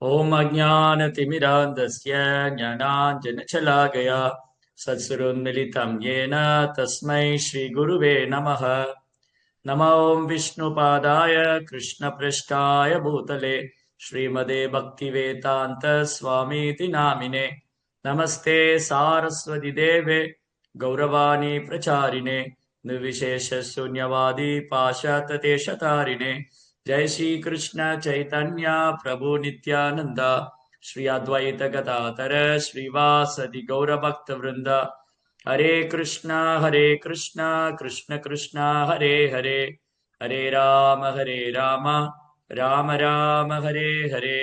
ॐ अज्ञानतिमिरान्धस्य ज्ञानाञ्जनशलाकया सत्सुरोन्मिलितं येन तस्मै श्रीगुरुवे नमः। नमो विष्णुपादाय कृष्णपृष्ठाय भूतले श्रीमते भक्तिवेदान्त स्वामीति नामिने। नमस्ते सारस्वती देवे गौरवाणी प्रचारिणे निर्विशेषशून्यवादी पाश्चात्यदेशतारिणे। जय श्री कृष्ण चैतन्य प्रभु नित्यानंद श्री अद्वैत गदाधर श्रीवासदि गौरभक्त वृंद। हरे कृष्ण कृष्ण कृष्ण हरे हरे, हरे राम राम राम हरे हरे.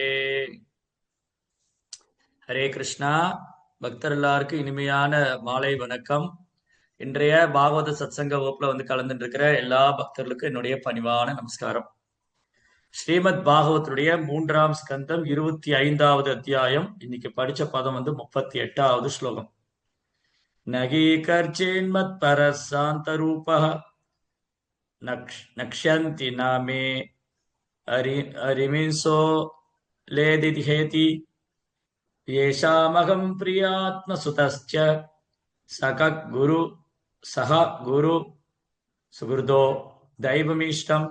ஹரே கிருஷ்ணா. பக்தர் எல்லாருக்கும் இனிமையான மாலை வணக்கம். இன்றைய பாகவத சத்சங்க வகுப்புல கலந்துட்டு இருக்கிற எல்லா பக்தர்களுக்கும் என்னுடைய பணிவான நமஸ்காரம். ஸ்ரீமத் பாகவத்துடைய 3ஆம் ஸ்கந்தம் 25வது அத்தியாயம். இன்னைக்கு படிச்ச பதம் 38வது ஸ்லோகம். நகி கர்ச்சேன்மத் பரசாந்த ரூபஹ நக்ஷந்தி நாமே அரிமின்சோ லேதிஹேதி येषामहं प्रियात्मसुतश्च सकगुरु सह गुरु सुहृदो दैवमीष्टम.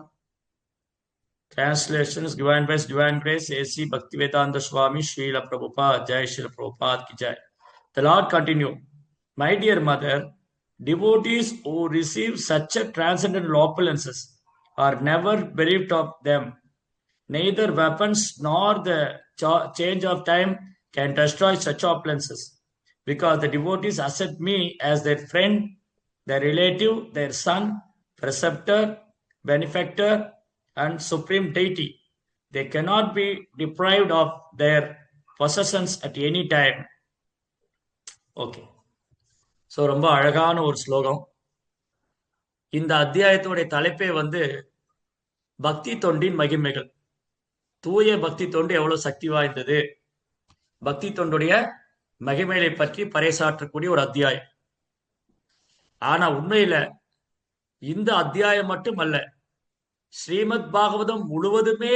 Translation is given by Divine Grace A.C. Bhaktivedanta Swami Srila Prabhupada. Jai Srila Prabhupada ki jai. The Lord continued, my dear mother, devotees who receive such a transcendental opulences are never bereft of them. Neither weapons nor the change of time can destroy such opulences, because the devotees accept me as their friend, their relative, their son, preceptor, benefactor, and supreme deity. They cannot be deprived of their possessions at any time. Okay. So, ரொம்ப அழகான ஒரு ஸ்லோகம். இந்த அத்தியாயத்துடைய தலைப்பே பக்தி தொண்டின் மகிமைகள். தூய பக்தி தொண்டு எவ்வளவு சக்தி வாய்ந்தது, பக்தி தொண்டுடைய மகிமைகளை பற்றி பறைசாற்றக்கூடிய ஒரு அத்தியாயம். ஆனா உண்மையில இந்த அத்தியாயம் மட்டும் அல்ல, ஸ்ரீமத் பாகவதம் முழுவதுமே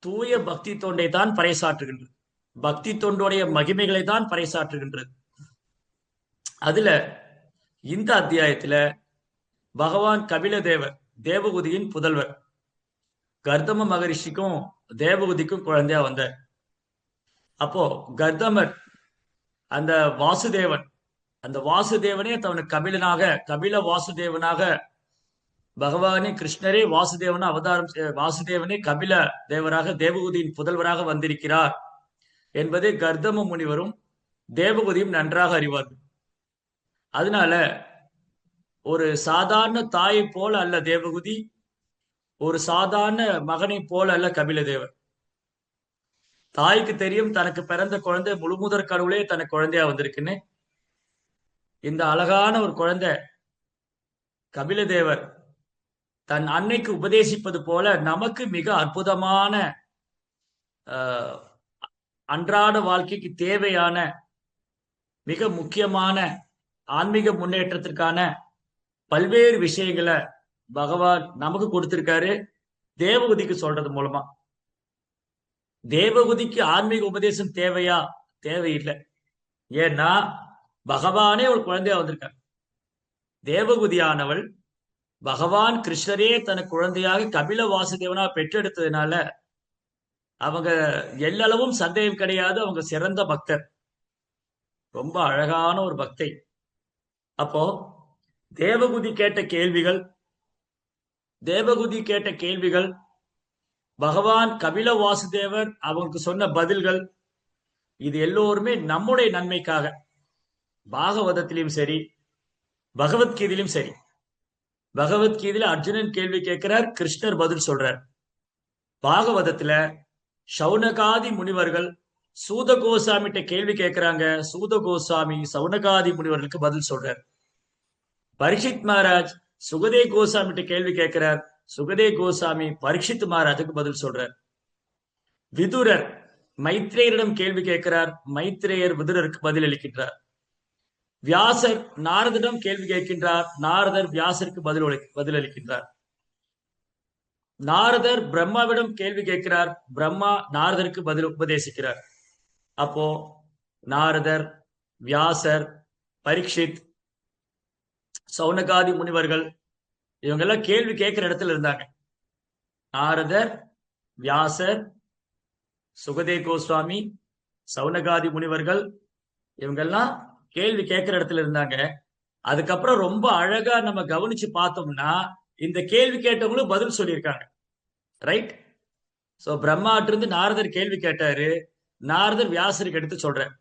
தூய பக்தி தொண்டை தான் பறைசாற்றுகின்றது, பக்தி தொண்டுடைய மகிமைகளை தான் பறைசாற்றுகின்றது. அதுல இந்த அத்தியாயத்துல பகவான் கபில தேவர், தேவகுதியின் புதல்வர், கர்தம மகரிஷிக்கும் தேவகுதிக்கும் குழந்தையா வந்தார். அப்போ கர்தமர் அந்த வாசுதேவன், அந்த வாசுதேவனே தவனு கபிலனாக, கபில வாசுதேவனாக, பகவானே கிருஷ்ணரே வாசுதேவன அவதாரம், வாசுதேவனே கபில தேவராக தேவகுதியின் புதல்வராக வந்திருக்கிறார் என்பதை கர்தம முனிவரும் தேவகுதியும் நன்றாக அறிவார்கள். அதனால ஒரு சாதாரண தாயை போல அல்ல தேவகுதி, ஒரு சாதாரண மகனை போல அல்ல கபில தேவர். தாய்க்கு தெரியும் தனக்கு பிறந்த குழந்தை முழுமுதற் கடவுளே தனக்கு குழந்தையா வந்திருக்குன்னு. இந்த அழகான ஒரு குழந்தை கபில தேவர் தன் அன்னைக்கு உபதேசிப்பது போல நமக்கு மிக அற்புதமான அன்றாட வாழ்க்கைக்கு தேவையான மிக முக்கியமான ஆன்மீக முன்னேற்றத்திற்கான பல்வேறு விஷயங்களை பகவான் நமக்கு கொடுத்திருக்காரு தேவகுதிக்கு சொல்றது மூலமா. தேவகுதிக்கு ஆன்மீக உபதேசம் தேவையா? தேவையில்லை. ஏன்னா பகவானே ஒரு குழந்தையா வந்திருக்கார். தேவகுதியானவள் பகவான் கிருஷ்ணரே தன் குழந்தையாக கபில வாசுதேவனா பெற்றெடுத்ததுனால அவங்க எல்லளவும் சந்தேகம் கிடையாது, அவங்க சிறந்த பக்தர், ரொம்ப அழகான ஒரு பக்தை. அப்போ தேவகுதி கேட்ட கேள்விகள், பகவான் கபில வாசுதேவர் அவங்களுக்கு சொன்ன பதில்கள், இது எல்லோருமே நம்முடைய நன்மைக்காக. பாகவதத்திலும் சரி, பகவத்கீதையிலும் சரி. பகவத்கீதையில அர்ஜுனன் கேள்வி கேட்கிறார், கிருஷ்ணர் பதில் சொல்றார். பாகவதத்துல சௌனகாதி முனிவர்கள் சூத கோசாமிட்ட கேள்வி கேட்கிறாங்க, சூத கோசாமி சௌனகாதி முனிவர்களுக்கு பதில் சொல்றார். பரீட்சித் மகாராஜ் சுகதே கோசாமிட்ட கேள்வி கேட்கிறார், சுகதே கோசாமி பரீட்சித் மகாராஜுக்கு பதில் சொல்றார். விதுரர் மைத்ரேயரிடம் கேள்வி கேட்கிறார், மைத்ரேயர் விதுரருக்கு பதில் அளிக்கின்றார். வியாசர் நாரதிடம் கேள்வி கேட்கின்றார், நாரதர் வியாசருக்கு பதில் அளிக்கின்றார். நாரதர் பிரம்மாவிடம் கேள்வி கேட்கிறார். பிரம்மா நாரதருக்கு பதில் உபதேசிக்கிறார். அப்போ நாரதர், வியாசர், பரீட்சித், சௌனகாதி முனிவர்கள் இவங்க எல்லாம் கேள்வி கேட்கிற இடத்துல இருந்தாங்க. நாரதர், வியாசர், சுகதே கோஸ்வாமி, சௌனகாதி முனிவர்கள் இவங்கெல்லாம் கேள்வி கேட்கிற இடத்துல இருந்தாங்க. அதுக்கப்புறம் ரொம்ப அழகா நம்ம கவனிச்சு பார்த்தோம்னா இந்த கேள்வி கேட்டவங்களும் பதில் சொல்லியிருக்காங்க. ரைட்? சோ பிரம்மாட்டிருந்து நாரதர் கேள்வி கேட்டாரு, நாரதர் வியாசருக்கு எடுத்து சொல்றார்.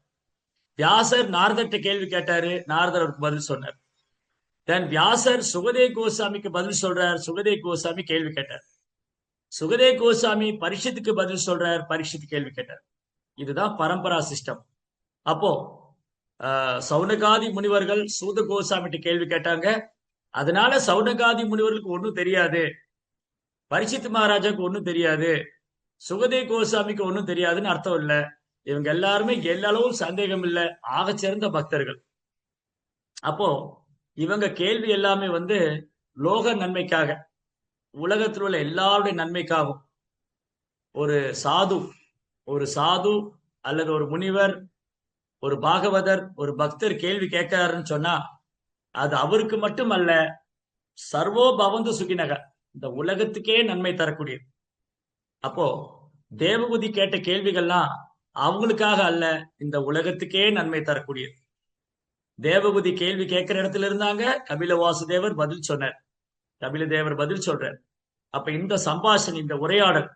வியாசர் நாரதர்கிட்ட கேள்வி கேட்டாரு, நாரதர் அவருக்கு பதில் சொன்னார். தென் வியாசர் சுகதே கோசாமிக்கு பதில் சொல்றார், சுகதே கோசாமி கேள்வி கேட்டார். சுகதே கோசாமி பரீட்சித்துக்கு பதில் சொல்றார், பரீட்சித் கேள்வி கேட்டார். இதுதான் பரம்பரா சிஸ்டம். அப்போ சௌனகாதி முனிவர்கள் சூத கோசாமிட்ட கேள்வி கேட்டாங்க. அதனால சௌனகாதி முனிவர்களுக்கு ஒன்றும் தெரியாது, பரீட்சித் மகாராஜாக்கு ஒன்றும் தெரியாது, சுகதே கோசாமிக்கு ஒன்றும் தெரியாதுன்னு அர்த்தம் இல்ல. இவங்க எல்லாருமே எல்லளவும் சந்தேகம் இல்லை, ஆக சிறந்த பக்தர்கள். அப்போ இவங்க கேள்வி எல்லாமே லோக நன்மைக்காக, உலகத்தில் உள்ள எல்லாருடைய நன்மைக்காகும். ஒரு சாது அல்லது ஒரு முனிவர், ஒரு பாகவதர், ஒரு பக்தர் கேள்வி கேட்கிறாருன்னு சொன்னா அது அவருக்கு மட்டும் அல்ல, சர்வோ பவந்து சுகினக, இந்த உலகத்துக்கே நன்மை தரக்கூடியது. அப்போ தேவபூதி கேட்ட கேள்விகள்லாம் அவங்களுக்காக அல்ல, இந்த உலகத்துக்கே நன்மை தரக்கூடியது. தேவபூதி கேள்வி கேட்கிற இடத்துல இருந்தாங்க, கபில வாசுதேவர் பதில் சொன்னார், கபில தேவர் பதில் சொல்றார். அப்ப இந்த சம்பாஷணை, இந்த உரையாடல்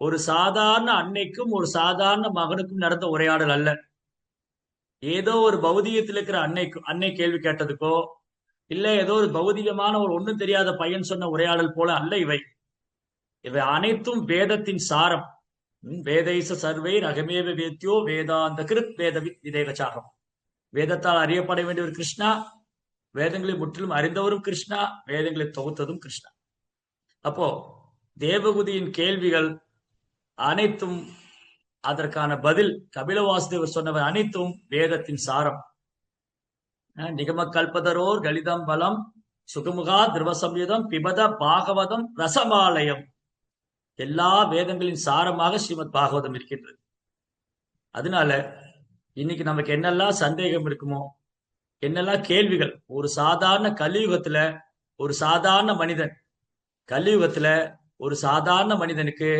ஒரு சாதாரண அன்னைக்கும் ஒரு சாதாரண மகனுக்கும் நடந்த உரையாடல் அல்ல. ஏதோ ஒரு பௌதிகத்தில் இருக்கிற அன்னை கேள்வி கேட்டதுக்கோ இல்ல ஏதோ ஒரு பௌதிகமான ஒரு ஒண்ணும் தெரியாத பையன் சொன்ன உரையாடல் போல அல்ல. இவை அனைத்தும் வேதத்தின் சாரம். வேதைச சர்வை ரகமேவ வேத்யோ வேதாந்த கிருத் வேதவித் விதேகச்சாகம். வேதத்தால் அறியப்பட வேண்டியவர் கிருஷ்ணா, வேதங்களை முற்றிலும் அறிந்தவரும் கிருஷ்ணா, வேதங்களை தொகுத்ததும் கிருஷ்ணா. அப்போ தேவகுதியின் கேள்விகள் அனைத்தும், அதற்கான பதில் கபில வாசுதேவர் சொன்னவர் அனைத்தும் வேதத்தின் சாரம். நிகம கல்பதரோர் கலிதம் பலம் சுகமுகா திருவசம்யுதம் பிபத பாகவதம் ரசமாலயம். எல்லா வேதங்களின் சாரமாக ஸ்ரீமத் பாகவதம் இருக்கின்றது. அதனால இன்னைக்கு நமக்கு என்னெல்லாம் சந்தேகம் இருக்குமோ, என்னெல்லாம் கேள்விகள், ஒரு சாதாரண கலியுகத்துல ஒரு சாதாரண மனிதன், கலியுகத்துல ஒரு சாதாரண மனிதனுக்கு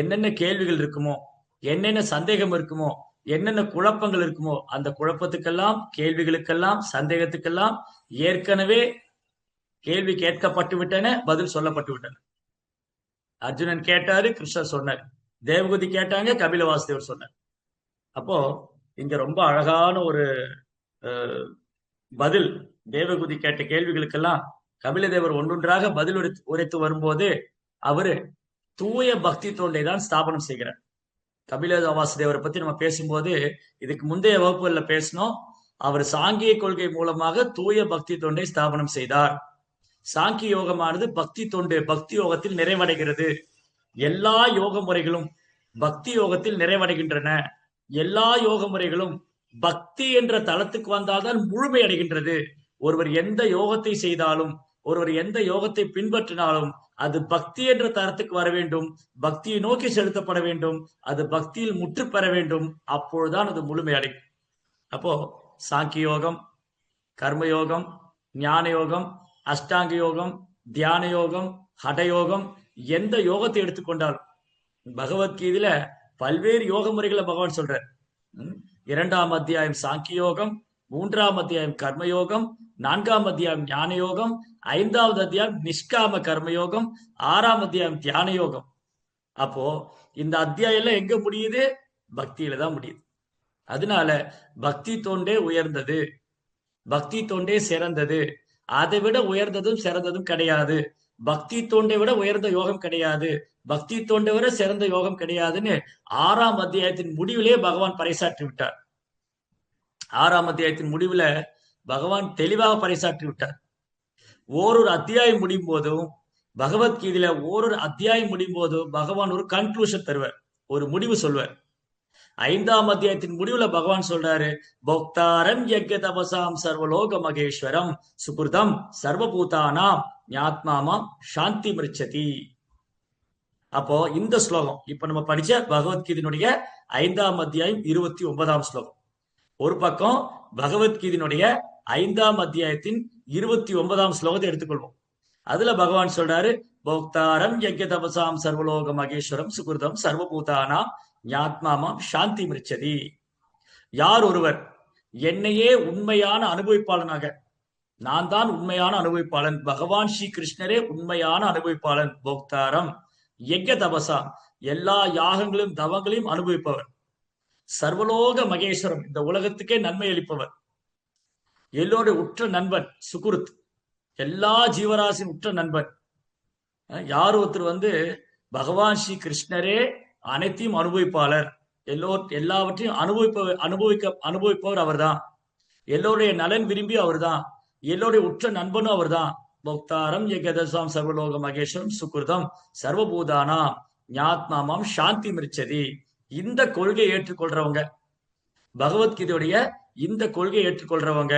என்னென்ன கேள்விகள் இருக்குமோ, என்னென்ன சந்தேகம் இருக்குமோ, என்னென்ன குழப்பங்கள் இருக்குமோ, அந்த குழப்பத்துக்கெல்லாம், கேள்விகளுக்கெல்லாம், சந்தேகத்துக்கெல்லாம் ஏற்கனவே கேள்வி கேட்கப்பட்டு விட்டன, பதில் சொல்லப்பட்டு விட்டன. அர்ஜுனன் கேட்டாரு, கிருஷ்ணர் சொன்னார். தேவகுதி கேட்டாங்க, கபில வாசுதேவர் சொன்னார். அப்போ இங்க ரொம்ப அழகான ஒரு பதில். தேவகுதி கேட்ட கேள்விகளுக்கெல்லாம் கபிலதேவர் ஒன்றொன்றாக பதில் உரைத்து வரும்போது அவரு தூய பக்தி தொண்டை தான் ஸ்தாபனம் செய்கிறார். கபில வாசுதேவரை பத்தி நம்ம பேசும்போது இதுக்கு முந்தைய வகுப்புகள்ல பேசணும். அவர் சாங்கிய கொள்கை மூலமாக தூய பக்தி தொண்டை ஸ்தாபனம் செய்தார். சாங்கிய யோகமானது பக்தி தொண்டு, பக்தி யோகத்தில் நிறைவடைகிறது. எல்லா யோக முறைகளும் பக்தி யோகத்தில் நிறைவடைகின்றன. எல்லா யோக முறைகளும் பக்தி என்ற தளத்துக்கு வந்தால்தான் முழுமை அடைகின்றது. ஒருவர் எந்த யோகத்தை செய்தாலும், ஒருவர் எந்த யோகத்தை பின்பற்றினாலும் அது பக்தி என்ற தரத்துக்கு வர வேண்டும், பக்தியை நோக்கி செலுத்தப்பட வேண்டும், அது பக்தியில் முற்று பெற வேண்டும். அப்பொழுதுதான் அது முழுமை அடையும். அப்போ சாங்கிய யோகம், கர்மயோகம், ஞான யோகம், அஷ்டாங்க யோகம், தியான யோகம், ஹடயோகம், எந்த யோகத்தை எடுத்துக்கொண்டாலும் பகவத்கீதையில பல்வேறு யோக முறைகளை பகவான் சொல்றார். 2ஆம் அத்தியாயம் சாங்கிய யோகம், 3ஆம் அத்தியாயம் கர்மயோகம், 4ஆம் அத்தியாயம் ஞான யோகம், 5வது அத்தியாயம் நிஷ்காம கர்மயோகம், 6ஆம் அத்தியாயம் தியான யோகம். அப்போ இந்த அத்தியாயம் எங்க முடியுது? பக்தியில தான் முடியுது. அதனால பக்தி தொண்டே உயர்ந்தது, பக்தி தொண்டே சிறந்தது. அதை விட உயர்ந்ததும் சிறந்ததும் கிடையாது. பக்தி தொண்டை விட உயர்ந்த யோகம் கிடையாது, பக்தி தொண்டை விட சிறந்த யோகம் கிடையாதுன்னு 6ஆம் அத்தியாயத்தின் முடிவிலே பகவான் பறைசாற்றி விட்டார். 6ஆம் அத்தியாயத்தின் முடிவுல பகவான் தெளிவாக பறைசாற்றி விட்டார். ஓரொரு அத்தியாயம் முடியும் போதும், பகவத்கீதையில ஓரொரு அத்தியாயம் முடியும் போதும் பகவான் ஒரு கன்க்ளூஷன் தருவார், ஒரு முடிவு சொல்வார். 5ஆம் அத்தியாயத்தின் முடிவுல பகவான் சொல்றாரு, போக்தாரம் யக்ஞ தபசாம் சர்வலோக மகேஸ்வரம் சுகிருதம் சர்வபூதானாம் ஞாத்மாமாம் சாந்தி மிருச்சதி. அப்போ இந்த ஸ்லோகம் இப்ப நம்ம படிச்ச பகவத்கீதையினுடைய 5ஆம் அத்தியாயம் 29ஆம் ஸ்லோகம். ஒரு பக்கம் பகவத்கீதையினுடைய 5ஆம் அத்தியாயத்தின் 29ஆம் ஸ்லோகத்தை எடுத்துக்கொள்வோம். அதுல பகவான் சொல்றாரு, போக்தாரம் யஜ்ய தபசாம் சர்வலோக மகேஸ்வரம் சுகிருதம் சர்வபூதானாம் ஞாத்மாமாம் சாந்தி மிருச்சதி. யார் ஒருவர் என்னையே உண்மையான அனுபவிப்பாளனாக, நான் தான் உண்மையான அனுபவிப்பாளன், பகவான் ஸ்ரீ கிருஷ்ணரே உண்மையான அனுபவிப்பாளன், போக்தாரம் யஜ்ய தபசாம் எல்லா யாகங்களையும் தவங்களையும் அனுபவிப்பவர், சர்வலோக மகேஸ்வரம் இந்த உலகத்துக்கே நன்மை அளிப்பவர், எல்லோருடைய உற்ற நண்பன் சுகுருத் எல்லா ஜீவராசியின் உற்ற நண்பன். யார் ஒருத்தர் பகவான் ஸ்ரீ கிருஷ்ணரே அனைத்தையும் அனுபவிப்பாளர், எல்லாவற்றையும் அனுபவிப்பவர் அவர்தான், எல்லோருடைய நலன் விரும்பி அவர்தான், எல்லோருடைய உற்ற நண்பனும் அவர்தான். போக்தாரம் யகதசாம் சர்வலோக மகேஸ்வரம் சுகிருதம் சர்வபூதானாம் ஞாத்மாமாம் சாந்தி மிருச்சதி. இந்த கொள்கையை ஏற்றுக்கொள்றவங்க, பகவத்கீதையுடைய இந்த கொள்கையை ஏற்றுக்கொள்றவங்க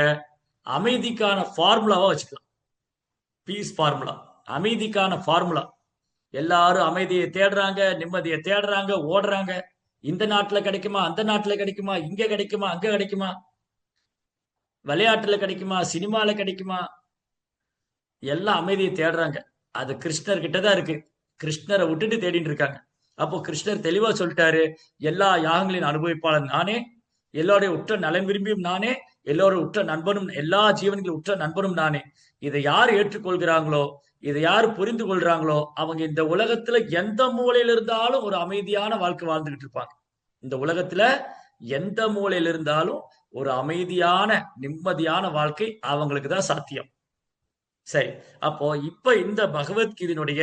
அமைதிக்கான ஃபார்முலாவா வச்சுக்கலாம். பீஸ் ஃபார்முலா, அமைதிக்கான ஃபார்முலா. எல்லாரும் அமைதியை தேடுறாங்க, நிம்மதியை தேடுறாங்க, ஓடுறாங்க. இந்த நாட்டுல கிடைக்குமா, அந்த நாட்டுல கிடைக்குமா, இங்க கிடைக்குமா, அங்க கிடைக்குமா, விளையாட்டுல கிடைக்குமா, சினிமால கிடைக்குமா, எல்லாம் அமைதியை தேடுறாங்க. அது கிருஷ்ணர் கிட்டதான் இருக்கு. கிருஷ்ணரை விட்டுட்டு தேடிட்டு இருக்காங்க. அப்போ கிருஷ்ணர் தெளிவா சொல்லிட்டாரு, எல்லா யாகங்களின் அனுபவிப்பாளன் நானே, எல்லோருடைய உற்ற நலன் விரும்பியும் நானே, எல்லோரும் உற்ற நண்பனும், எல்லா ஜீவன்களின் உற்ற நண்பனும் நானே. இதை யார் ஏற்றுக்கொள்கிறாங்களோ, இதை யார் புரிந்து கொள்றாங்களோ, அவங்க இந்த உலகத்துல எந்த மூலையில இருந்தாலும் ஒரு அமைதியான வாழ்க்கை வாழ்ந்துகிட்டு இருப்பாங்க. இந்த உலகத்துல எந்த மூலையில இருந்தாலும் ஒரு அமைதியான நிம்மதியான வாழ்க்கை அவங்களுக்கு தான் சாத்தியம். சரி, அப்போ இப்ப இந்த பகவத்கீதையினுடைய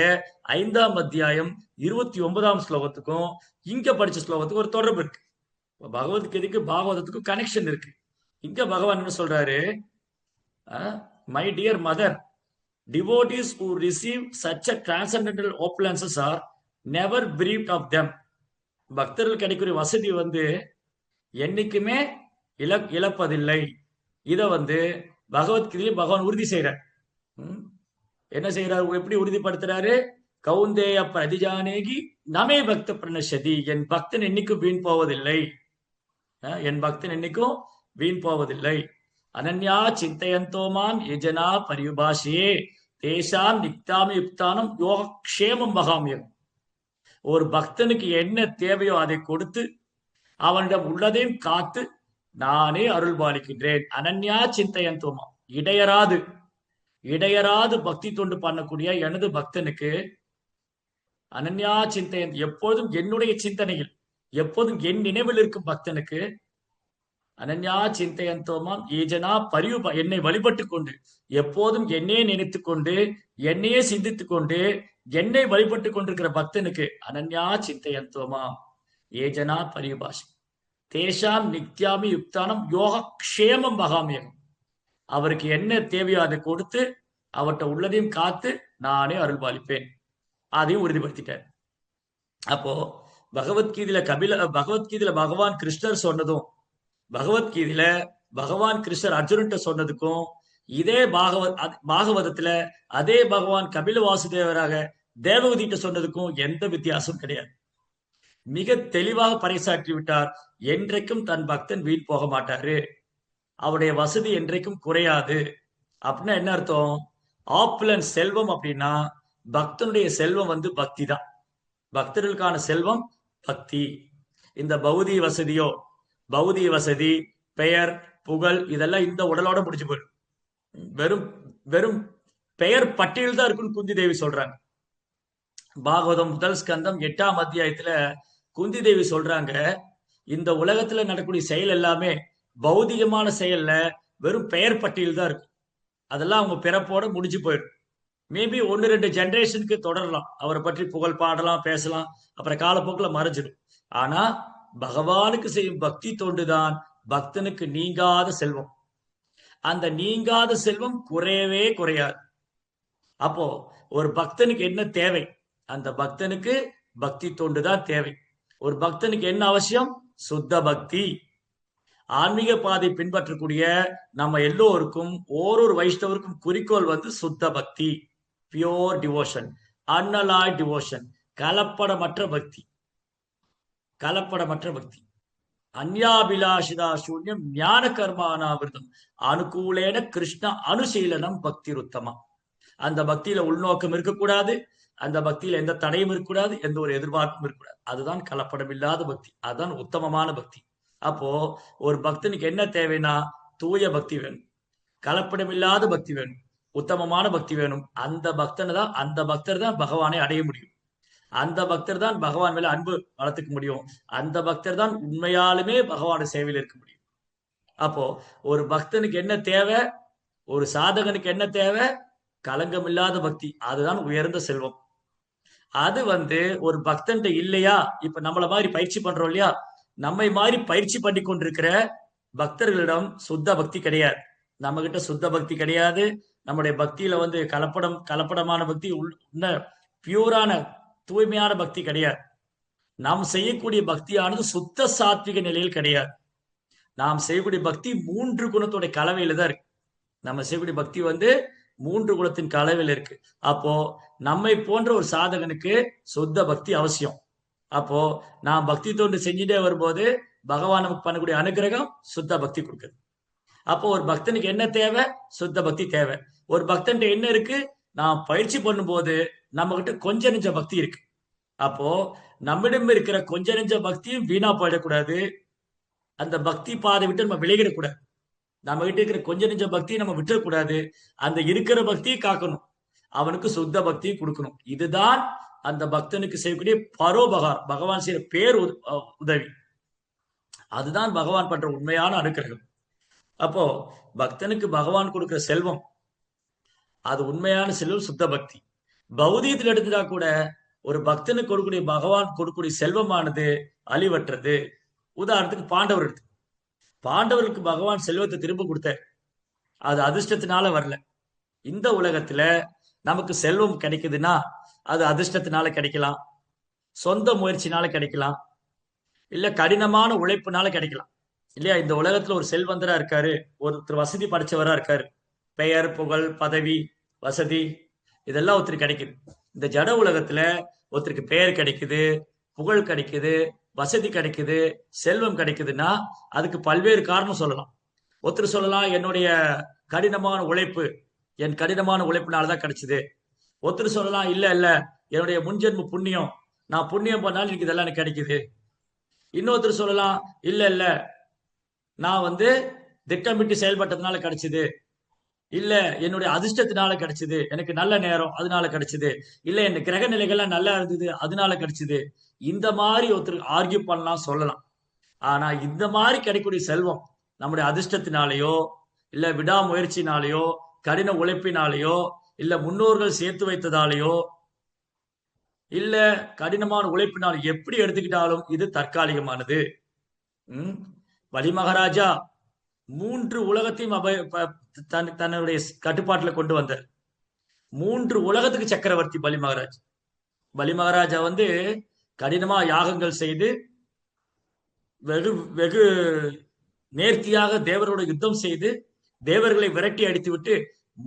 5ஆம் அத்தியாயம் 29ஆம் ஸ்லோகத்துக்கும் இங்க படிச்ச ஸ்லோகத்துக்கும் ஒரு தொடர்பு இருக்கு. பகவத்கீதைக்கு பாகவதத்துக்கும் கனெக்ஷன் இருக்கு. இங்க பகவான் என்ன சொல்றாரு, my dear mother, devotees who receive such a transcendental opulences are never bereaved of them. பக்தர்கள் கிடைக்கிற வசதி என்னைக்குமே இழப்பதில்லை. இத பகவத்கீதையில பகவான் உறுதி செய்யறார். என்ன செய்யறாரு, எப்படி உறுதிப்படுத்துறாரு, கௌந்தேய பிரதிஜானேகி நமே பக்த பிரணசதி, என் பக்தன் என்னைக்கும் வீண் போவதில்லை, என் பக்தன் என்னைக்கும் வீண் போவதில்லை. அனன்யா சிந்தையந்தோமாம் யஜனா பரியுபாஷியே தேசாம் நிக்தாமி யுக்தானம் யோகக்ஷேமம் மகாமியம். ஒரு பக்தனுக்கு என்ன தேவையோ அதை கொடுத்து அவனிடம் உள்ளதையும் காத்து நானே அருள் பாலிக்கின்றேன். அனன்யா சிந்தையந்தோமாம், இடையராது பக்தி தொண்டு பண்ணக்கூடிய எனது பக்தனுக்கு அனன்யா சிந்தையன், எப்போதும் என்னுடைய சிந்தனையில், எப்போதும் என் நினைவில் இருக்கும் பக்தனுக்கு அனன்யா சிந்தையந்தோமாம் ஏஜனா பரியுபா, என்னை வழிபட்டு கொண்டு, எப்போதும் என்னையே நினைத்து கொண்டு, என்னையே சிந்தித்து கொண்டு, என்னை வழிபட்டு கொண்டிருக்கிற பக்தனுக்கு அனன்யா சிந்தையந்தோமாம் ஏஜனா பரியுபாஷ் தேஷாம் நித்யாமி யுக்தானம் யோக க்ஷேமம் மகாமியகம். அவருக்கு என்ன தேவையோ அதை கொடுத்து அவர்கிட்ட உள்ளதையும் காத்து நானே அருள் பாலிப்பேன். அதையும் உறுதிப்படுத்திட்டார். அப்போ பகவத்கீதையில பகவான் கிருஷ்ணர் சொன்னதும், பகவத்கீதையில பகவான் கிருஷ்ணர் அர்ஜுனன்ட்ட சொன்னதுக்கும், இதே பாகவதத்துல அதே பகவான் கபில வாசுதேவராக தேவகதிட்ட சொன்னதுக்கும் எந்த வித்தியாசம் கிடையாது. மிக தெளிவாக பறைசாற்றி விட்டார், என்றைக்கும் தன் பக்தன் வீண் போக மாட்டாரு, அவருடைய வசதி என்றைக்கும் குறையாது. அப்படின்னா என்ன அர்த்தம், ஆப்புலன் செல்வம் அப்படின்னா பக்தனுடைய செல்வம் பக்தி தான். பக்தர்களுக்கான செல்வம் பக்தி. இந்த பௌதிக வசதியோ, பௌதிக வசதி, பெயர், புகழ் இதெல்லாம் இந்த உடலோட முடிச்சு போயிடும். வெறும் வெறும் பெயர் பட்டியல் தான் இருக்குன்னு குந்தி தேவி சொல்றாங்க. பாகவதம் முதல் ஸ்கந்தம் 8ஆம் அத்தியாயத்துல குந்தி தேவி சொல்றாங்க, இந்த உலகத்துல நடக்கக்கூடிய செயல் எல்லாமே பௌதிகமான செயல்ல வெறும் பெயர் பட்டியல் தான் இருக்கும். அதெல்லாம் அவங்க பிறப்போட முடிஞ்சு போயிடும். மேபி 1-2 ஜெனரேஷனுக்கு தொடரலாம், அவரை பற்றி புகழ் பாடலாம், பேசலாம், அப்புறம் காலப்போக்கில் மறைஞ்சிடும். ஆனா பகவானுக்கு செய்யும் பக்தி தொண்டுதான் பக்தனுக்கு நீங்காத செல்வம். அந்த நீங்காத செல்வம் குறையவே குறையாது. அப்போ ஒரு பக்தனுக்கு என்ன தேவை, அந்த பக்தனுக்கு பக்தி தொண்டுதான் தேவை. ஒரு பக்தனுக்கு என்ன அவசியம், சுத்த பக்தி. ஆன்மீக பாதை பின்பற்றக்கூடிய நம்ம எல்லோருக்கும், ஓரொரு வைஷ்ணவருக்கும் குறிக்கோள் சுத்த பக்தி, பியோர் டிவோஷன், அன்னலாய் டிவோஷன், கலப்படமற்ற பக்தி. கலப்படமற்ற பக்தி. அந்யாபிலாஷிதா சூன்யம் ஞான கர்மானாவிரதம் அனுகூலேன கிருஷ்ண அனுசீலனம் பக்தி உத்தமா. அந்த பக்தியில உள்நோக்கம் இருக்கக்கூடாது, அந்த பக்தியில எந்த தடையும் இருக்கக்கூடாது, எந்த ஒரு எதிர்பார்ப்பும் இருக்கக்கூடாது. அதுதான் கலப்படம் இல்லாத பக்தி, அதுதான் உத்தமமான பக்தி. அப்போ ஒரு பக்தனுக்கு என்ன தேவைன்னா தூய பக்தி வேணும், கலப்படம் இல்லாத பக்தி வேணும், உத்தமமான பக்தி வேணும். அந்த பக்தர் தான் பகவானை அடைய முடியும். அந்த பக்தர் தான் பகவான் மேல அன்பு வளர்த்துக்க முடியும். அந்த பக்தர் தான் உண்மையாலுமே பகவான சேவையில் இருக்க முடியும். அப்போ ஒரு பக்தனுக்கு என்ன தேவை, ஒரு சாதகனுக்கு என்ன தேவை? களங்கம் இல்லாத பக்தி. அதுதான் உயர்ந்த செல்வம். அது ஒரு பக்தன் இல்லையா? இப்ப நம்மள மாதிரி பயிற்சி பண்றோம் இல்லையா, நம்மை மாதிரி பயிற்சி பண்ணி கொண்டிருக்கிற பக்தர்களிடம் சுத்த பக்தி கிடையாது. நம்ம கிட்ட சுத்த பக்தி கிடையாது. நம்முடைய பக்தியில கலப்படமான பக்தி, பியூரான தூய்மையான பக்தி கிடையாது. நாம் செய்யக்கூடிய பக்தியானது சுத்த சாத்விக நிலையில் கிடையாது. நாம் செய்யக்கூடிய பக்தி 3 குணத்தோட கலவையில தான் இருக்கு. நம்ம செய்யக்கூடிய பக்தி 3 குணத்தின் கலவையில் இருக்கு. அப்போ நம்மை போன்ற ஒரு சாதகனுக்கு சுத்த பக்தி அவசியம். அப்போ நான் பக்தி தொண்டு செஞ்சுட்டே வரும்போது பகவான் நமக்கு பண்ணக்கூடிய அனுகிரகம் சுத்த பக்தி கொடுக்குது. அப்போ ஒரு பக்தனுக்கு என்ன தேவை? சுத்த பக்தி தேவை. ஒரு பக்தன் என்ன இருக்கு? நான் பயிற்சி பண்ணும்போது நம்ம கிட்ட கொஞ்ச நெஞ்ச பக்தி இருக்கு. அப்போ நம்மிடம் இருக்கிற கொஞ்ச நெஞ்ச பக்தியும் வீணா போயிடக்கூடாது. அந்த பக்தி பாதை விட்டு நம்ம விலகிடக்கூடாது. நம்ம கிட்ட இருக்கிற கொஞ்ச நெஞ்ச பக்தியை நம்ம விட்டுறக்கூடாது. அந்த இருக்கிற பக்தியை காக்கணும், அவனுக்கு சுத்த பக்தியை கொடுக்கணும். இதுதான் அந்த பக்தனுக்கு செய்யக்கூடிய பரோபகாரம், பகவான் செய்யற பேர் உதவி. அதுதான் பகவான் பண்ற உண்மையான அனுக்கிரகம். அப்போ பக்தனுக்கு பகவான் கொடுக்கிற செல்வம், அது உண்மையான செல்வம், சுத்த பக்தி. பௌதியத்தில் எடுத்துட்டா கூட ஒரு பக்தனுக்கு கொடுக்கக்கூடிய பகவான் கொடுக்கக்கூடிய செல்வமானது அழிவற்றது. உதாரணத்துக்கு பாண்டவர்களுக்கு பகவான் செல்வத்தை திரும்ப கொடுத்தார். அது அதிர்ஷ்டத்தினால வரல. இந்த உலகத்துல நமக்கு செல்வம் கிடைக்குதுன்னா அது அதிர்ஷ்டத்தினால கிடைக்கலாம், சொந்த முயற்சினால கிடைக்கலாம், இல்ல கடினமான உழைப்புனால கிடைக்கலாம் இல்லையா? இந்த உலகத்துல ஒரு செல்வந்தரா இருக்காரு, ஒருத்தர் வசதி படைச்சவரா இருக்காரு, பெயர் புகழ் பதவி வசதி இதெல்லாம் ஒருத்தருக்கு கிடைக்குது. இந்த ஜட உலகத்துல ஒருத்தருக்கு பெயர் கிடைக்குது, புகழ் கிடைக்குது, வசதி கிடைக்குது, செல்வம் கிடைக்குதுன்னா அதுக்கு பல்வேறு காரணம் சொல்லலாம். ஒருத்தர் சொல்லலாம் என்னுடைய கடினமான உழைப்பு, என் கடினமான உழைப்புனாலதான் கிடைச்சது. ஒருத்தர் சொல்லலாம் இல்ல இல்ல என்னுடைய முன்ஜென்ம புண்ணியம், நான் புண்ணியம் பண்ணாலும் எனக்கு இதெல்லாம் எனக்கு கிடைக்குது. இன்னொருத்தர் சொல்லலாம் இல்ல இல்ல நான் திட்டமிட்டு செயல்பட்டதுனால கிடைச்சது, இல்ல என்னுடைய அதிர்ஷ்டத்தினால கிடைச்சது, எனக்கு நல்ல நேரம் அதனால கிடைச்சது, இல்ல என் கிரக நிலைகள்லாம் நல்லா இருந்தது அதனால கிடைச்சது. இந்த மாதிரி ஒருத்தர் ஆர்கியூ பண்ணலாம், சொல்லலாம். ஆனா இந்த மாதிரி கிடைக்கக்கூடிய செல்வம் நம்முடைய அதிர்ஷ்டத்தினாலேயோ இல்ல விடாமுயற்சினாலேயோ கடின உழைப்பினாலேயோ இல்ல முன்னோர்கள் சேர்த்து வைத்ததாலேயோ இல்ல கடினமான உழைப்பினால் எப்படி எடுத்துக்கிட்டாலும் இது தற்காலிகமானது. வலி மகாராஜா 3 உலகத்தையும் தன்னுடைய கட்டுப்பாட்டுல கொண்டு வந்தார். 3 உலகத்துக்கு சக்கரவர்த்தி பலி மகாராஜ். பலி மகாராஜா கடினமா யாகங்கள் செய்து வெகு வெகு நேர்த்தியாக தேவரோட யுத்தம் செய்து தேவர்களை விரட்டி அடித்து விட்டு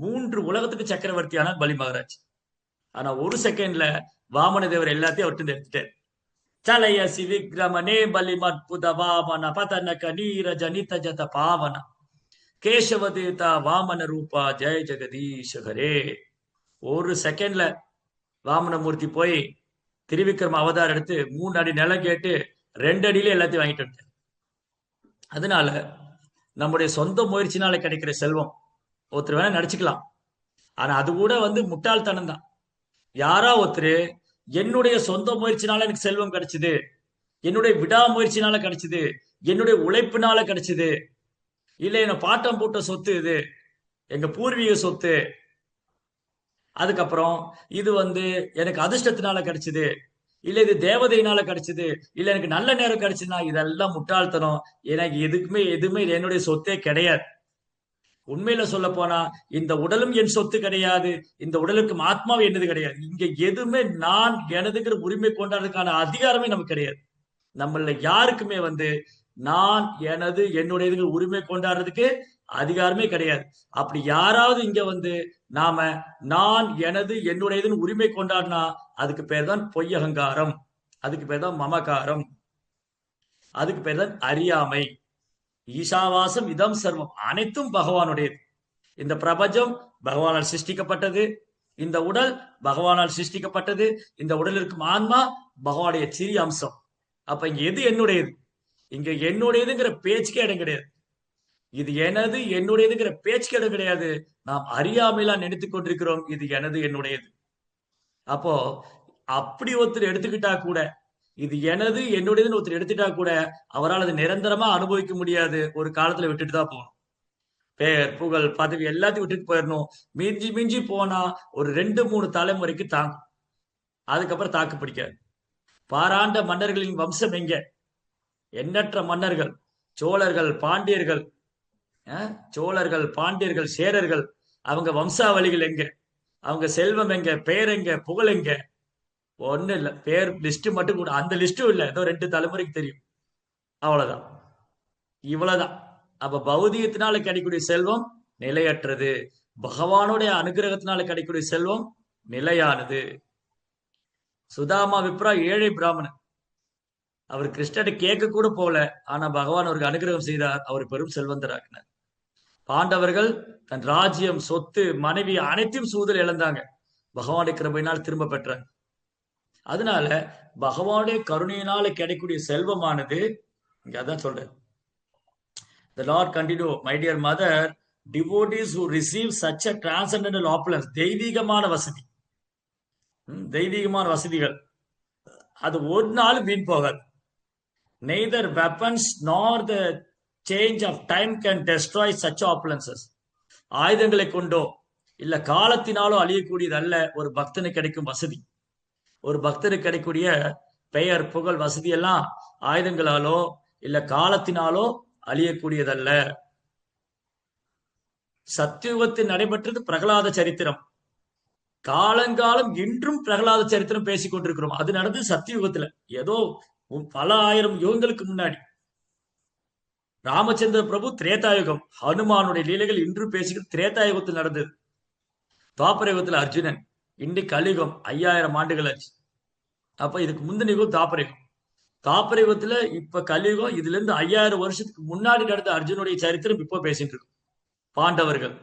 3 உலகத்துக்கு சக்கரவர்த்தியான பலி மகாராஜ். ஆனா ஒரு செகண்ட்ல வாமன தேவர் எல்லாத்தையும் அவர்கிட்ட எடுத்துட்டார். சலயசி விக்ரமனே பலி மற்புத வாமன பதனக நீரஜ நித ஜத பாவன கேசவதேதா வாமன ரூபா ஜெய ஜெகதீஷ ஹரே. ஒரு செகண்ட்ல வாமனமூர்த்தி போய் திருவிக்ரம அவதாரம் எடுத்து 3 அடி நிலம் கேட்டு 2 அடியில எல்லாத்தையும் வாங்கிட்டு வந்துட்டார். அதனால நம்முடைய சொந்த முயற்சினால கிடைக்கிற செல்வம் ஒருத்தர் வேணா நடிச்சுக்கலாம், ஆனா அது கூட முட்டாள்தனம் தான். யாரா ஒருத்தர் என்னுடைய சொந்த முயற்சினால எனக்கு செல்வம் கிடைச்சது, என்னுடைய விடாமுயற்சினால கிடைச்சது, என்னுடைய உழைப்பினால கிடைச்சது, இல்ல என்ன பாட்டம் போட்ட சொத்து, இது எங்க பூர்வீக சொத்து, அதுக்கப்புறம் இது எனக்கு அதிர்ஷ்டத்தினால கிடைச்சது, இல்ல இது தேவதையினால கிடைச்சது, இல்ல எனக்கு நல்ல நேரம் கிடைச்சதுன்னா இதெல்லாம் முட்டாள்தனம். எனக்கு எதுவுமே என்னுடைய சொத்தே கிடையாது. உண்மையில சொல்ல போனா இந்த உடலும் என் சொத்து கிடையாது, இந்த உடலுக்கு ஆத்மாவும் என்னது கிடையாது. இங்க எதுவுமே நான் எனதுங்கிற உரிமை கொண்டாடுறதுக்கான அதிகாரமே நமக்கு கிடையாது. நம்மள யாருக்குமே நான் எனது என்னுடைய உரிமை கொண்டாடுறதுக்கு அதிகாரமே கிடையாது. அப்படி யாராவது இங்க வந்து நாம நான் எனது என்னுடையதுன்னு உரிமை கொண்டாடினா அதுக்கு பேர் தான் பொய் அகங்காரம், அதுக்கு பேர் தான் மமகாரம், அதுக்கு பேர் தான் அறியாமை. ஈசாவாசம் இதம் சர்வம், அனைத்தும் பகவானுடையது. இந்த பிரபஞ்சம் பகவானால் சிருஷ்டிக்கப்பட்டது, இந்த உடல் பகவானால் சிருஷ்டிக்கப்பட்டது, இந்த உடல் இருக்கும் ஆன்மா பகவானுடைய சிறிய அம்சம். அப்ப இங்க எது என்னுடையது? இங்க என்னுடையதுங்கிற பேச்சுக்கே இடம் கிடையாது. இது எனது என்னுடையதுங்கிற பேச்சுக்கு இடம் கிடையாது. நாம் அறியாமையெல்லாம் நினைத்துக் கொண்டிருக்கிறோம் இது எனது என்னுடையது. அப்போ அப்படி ஒருத்தர் எடுத்துக்கிட்டா கூட, இது எனது என்னுடையதுன்னு ஒருத்தர் எடுத்துட்டா கூட அவரால் அது நிரந்தரமா அனுபவிக்க முடியாது. ஒரு காலத்துல விட்டுட்டு தான் போகணும். பெயர் புகழ் பதவி எல்லாத்தையும் விட்டுட்டு போயிடணும். மிஞ்சி மிஞ்சி போனா ஒரு 2-3 தலைமுறைக்கு தாங்கும். அதுக்கப்புறம் தாக்கு பிடிக்காது. பாராண்ட மன்னர்களின் வம்சம் எங்க? எண்ணற்ற மன்னர்கள், சோழர்கள், பாண்டியர்கள், சோழர்கள், பாண்டியர்கள், சேரர்கள், அவங்க வம்சாவளிகள் எங்க? அவங்க செல்வம் எங்க? பெயர் எங்க? புகழ் எங்க? ஒண்ணு இல்ல. பேர் லிஸ்ட் மட்டும் கூட, அந்த லிஸ்டும் இல்ல. ஏதோ 2 தலைமுறைக்கு தெரியும், அவ்வளவுதான். இவ்வளவுதான். அப்ப பௌதிகத்தினால கிடைக்கக்கூடிய செல்வம் நிலையற்றது, பகவானுடைய அனுகிரகத்தினால கிடைக்கக்கூடிய செல்வம் நிலையானது. சுதாமா விப்ரா ஏழை பிராமணன், அவர் கிருஷ்ணரை கேட்க கூட போல, ஆனா பகவான் அவருக்கு அனுகிரகம் செய்தார், அவர் பெரும் செல்வந்தராக்கினார். பாண்டவர்கள் தன் ராஜ்யம், சொத்து, மனைவி அனைத்தையும் சூதல் இழந்தாங்க, பகவானுடைய கிருபையினால் திரும்ப பெற்றாங்க. அதனால பகவானுடைய கருணையினால கிடைக்கக்கூடிய செல்வமானது இங்க அதான் சொல்றேன். The Lord continue, my dear mother, devotees who receive such a transcendental opulence, தெய்வீகமான வசதி, தெய்வீகமான வசதிகள், அது ஒரு நாள் வீண் போகாது. Neither weapons nor the change of time can destroy such opulences. ஆயுதங்களை கொண்டோ இல்ல காலத்தினாலோ அழியக்கூடியது அல்ல ஒரு பக்தனுக்கு கிடைக்கும் வசதி. ஒரு பக்தனுக்கு கிடைக்கக்கூடிய பெயர் புகழ் வசதி எல்லாம் ஆயுதங்களாலோ இல்ல காலத்தினாலோ அழியக்கூடியதல்ல. சத்தியுகத்தில் நடைபெற்றது பிரகலாத சரித்திரம். காலங்காலம் இன்றும் பிரகலாத சரித்திரம் பேசிக் கொண்டிருக்கிறோம். அது நடந்தது சத்தியுகத்துல, ஏதோ பல ஆயிரம் யுகங்களுக்கு முன்னாடி. ராமச்சந்திர பிரபு திரேதாயுகம், ஹனுமானுடைய லீலைகள் இன்று பேசுகிறது திரேதாயுகத்தில் நடந்தது. துவாபர யுகத்தில் அர்ஜுனன், இன்னைக்கு கலியுகம் 5000 ஆண்டுகள் ஆச்சு. அப்ப இதுக்கு முந்தின யுகம் துவாபர யுகம். துவாபர யுகத்துல இப்ப கலியுகம், இதுல இருந்து 5000 வருஷத்துக்கு முன்னாடி நடந்த அர்ஜுனுடைய சரித்திரம் இப்ப பேசிட்டு இருக்கும். பாண்டவர்கள்,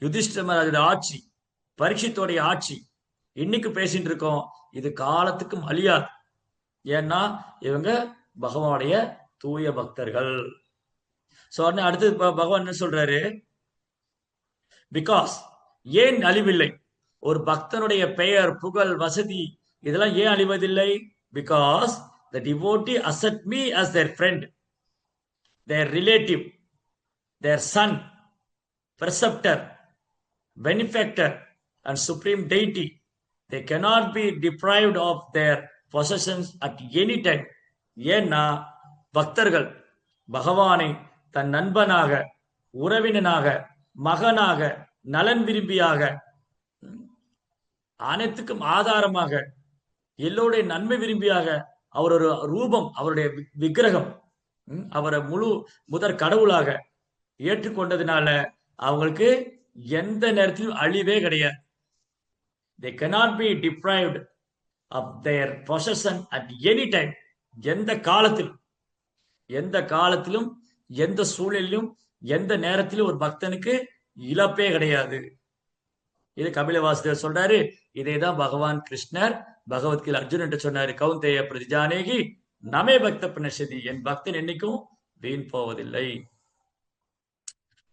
யுதிஷ்டமராஜோட ஆட்சி, பரீட்சித்தோடைய ஆட்சி இன்னைக்கு பேசிட்டு இருக்கோம். இது காலத்துக்கும் அழியாது. ஏன்னா இவங்க பகவானுடைய தூய பக்தர்கள். அடுத்து பகவான் என்ன சொல்றாரு? பிகாஸ், ஏன் அழிவில்லை? ஒரு பக்தனுடைய பெயர் புகழ் வசதி இதெல்லாம் ஏன் அழிவதில்லை? Because the devotee accept me as their friend, their relative, their son, preceptor, benefactor and supreme deity. They cannot be deprived of their possessions at any time. ஏன்னா பக்தர்கள் பகவானை தன் நண்பனாக, உறவினனாக, மகனாக, நலன் விரும்பியாக, அனைத்துக்கும் ஆதாரமாக, எல்லோருடைய நன்மை விரும்பியாக, அவர் ஒரு ரூபம், அவருடைய விக்கிரகம், அவரை முழு முதற் கடவுளாக ஏற்றுக்கொண்டதுனால அவங்களுக்கு எந்த நேரத்திலும் அழிவே கிடையாது. They cannot be deprived of their possession at any time. எந்த காலத்திலும், எந்த காலத்திலும், எந்த சூழலிலும், எந்த நேரத்திலும் ஒரு பக்தனுக்கு இழப்பே கிடையாது. இது கபில வாசுதேவர் சொல்றாரு. இதைதான் பகவான் கிருஷ்ணர் பகவத்கீதை அர்ஜுனன் சொன்னாரு. கௌந்தேய பிரதிஜானேகி நமே பக்த பிரணசதி, என் பக்தன் என்னைக்கும் வீண் போவதில்லை.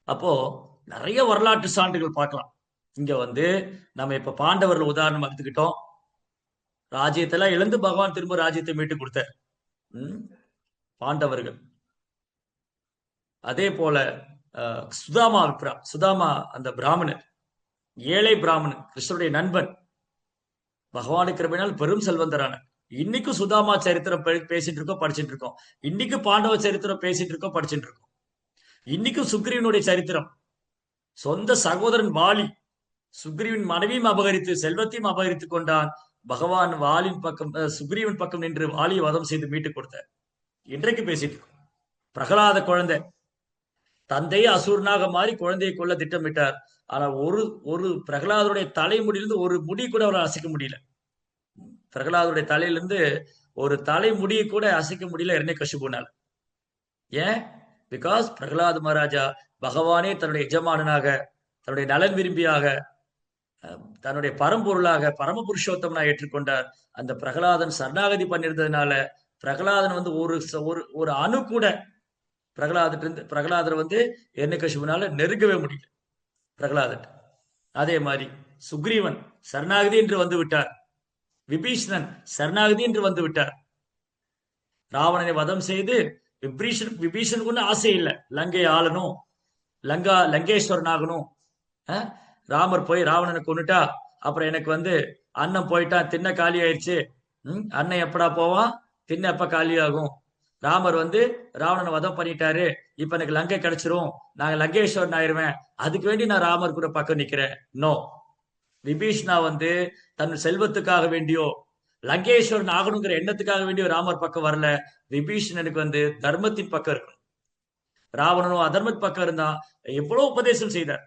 அப்போ நிறைய வரலாற்று சான்றுகள் பார்க்கலாம். இங்க வந்து நம்ம இப்ப பாண்டவர்கள் உதாரணம் எடுத்துக்கிட்டோம். ராஜ்யத்தெல்லாம் இழந்து பகவான் திரும்ப ராஜ்யத்தை மீட்டு கொடுத்தார் பாண்டவர்கள். அதே போல சுதாமா அந்த பிராமணர், ஏழை பிராமணன், கிருஷ்ணருடைய நண்பன், பகவானுக்கு கிருபையினால் பெரும் செல்வந்தரான. இன்னைக்கும் சுதாமா சரித்திரம் பேசிட்டு இருக்கோம், படிச்சுட்டு இருக்கோம். இன்னைக்கு பாண்டவ சரித்திரம் பேசிட்டு இருக்கோம், படிச்சுட்டு இருக்கோம். இன்னைக்கும் சுக்ரீவனுடைய சரித்திரம், சொந்த சகோதரன் வாலி சுக்ரீவன் மனைவியும் அபகரித்து செல்வத்தையும் அபகரித்து கொண்டான். பகவான் வாலின் பக்கம், சுக்ரீவன் பக்கம் நின்று வாலியை வதம் செய்து மீட்டு கொடுத்தார். இன்றைக்கு பேசிட்டு இருக்கோம். பிரகலாத குழந்தை தந்தையே அசுரனாக மாறி குழந்தையை கொல்ல திட்டமிட்டார். ஆனா ஒரு ஒரு பிரகலாதருடைய தலைமுடியிலிருந்து ஒரு முடி கூட அவரால் அசைக்க முடியல. பிரகலாதருடைய தலையிலிருந்து ஒரு தலைமுடியை கூட அசைக்க முடியல இரண்யகசிபுனால. ஏன்? பிகாஸ் பிரகலாத மகாராஜா பகவானே தன்னுடைய எஜமானனாக, தன்னுடைய நலன் விரும்பியாக, தன்னுடைய பரம்பொருளாக, பரம புருஷோத்தமனா ஏற்றுக்கொண்டார். அந்த பிரகலாதன் சரணாகதி பண்ணியிருந்ததுனால பிரகலாதன் வந்து ஒரு ஒரு ஒரு அணு கூட பிரகலாதர் வந்து இரண்யகசிபுனால நெருங்கவே முடியல பிரகலாதன். அதே மாதிரி சுக்ரீவன் சரணாகதி என்று வந்து விட்டார். விபீஷணன் சரணாகதி என்று வந்து விட்டார். ராவணனை வதம் செய்து விபீஷனுக்கு ஆசை இல்லை, லங்கை ஆளணும், லங்கேஸ்வரன் ஆகணும். ராமர் போய் ராவணனை கொண்டுட்டா அப்புறம் எனக்கு வந்து அண்ணன் போயிட்டான், தின்ன காலி ஆயிடுச்சு, அண்ணன் எப்படா போவான், தின்ன எப்ப காலி ஆகும், ராமர் வந்து ராவணனை வதம் பண்ணிட்டாரு, இப்ப எனக்கு லங்கை கிடைச்சிரும், நாங்க லங்கேஸ்வரன் ஆயிருவேன், அதுக்கு வேண்டி நான் ராமர் கூட பக்கம் நிக்கிறேன். நோ, விபீஷ்ணா வந்து தன் செல்வத்துக்காக வேண்டியோ லங்கேஸ்வரன் ஆகணுங்கிற எண்ணத்துக்காக வேண்டியோ ராமர் பக்கம் வரல. விபீஷணனுக்கு வந்து தர்மத்தின் பக்கம் இருக்கணும். ராவணனும் அதர்மத்தின் பக்கம் இருந்தா எவ்வளவு உபதேசம் செய்தார்.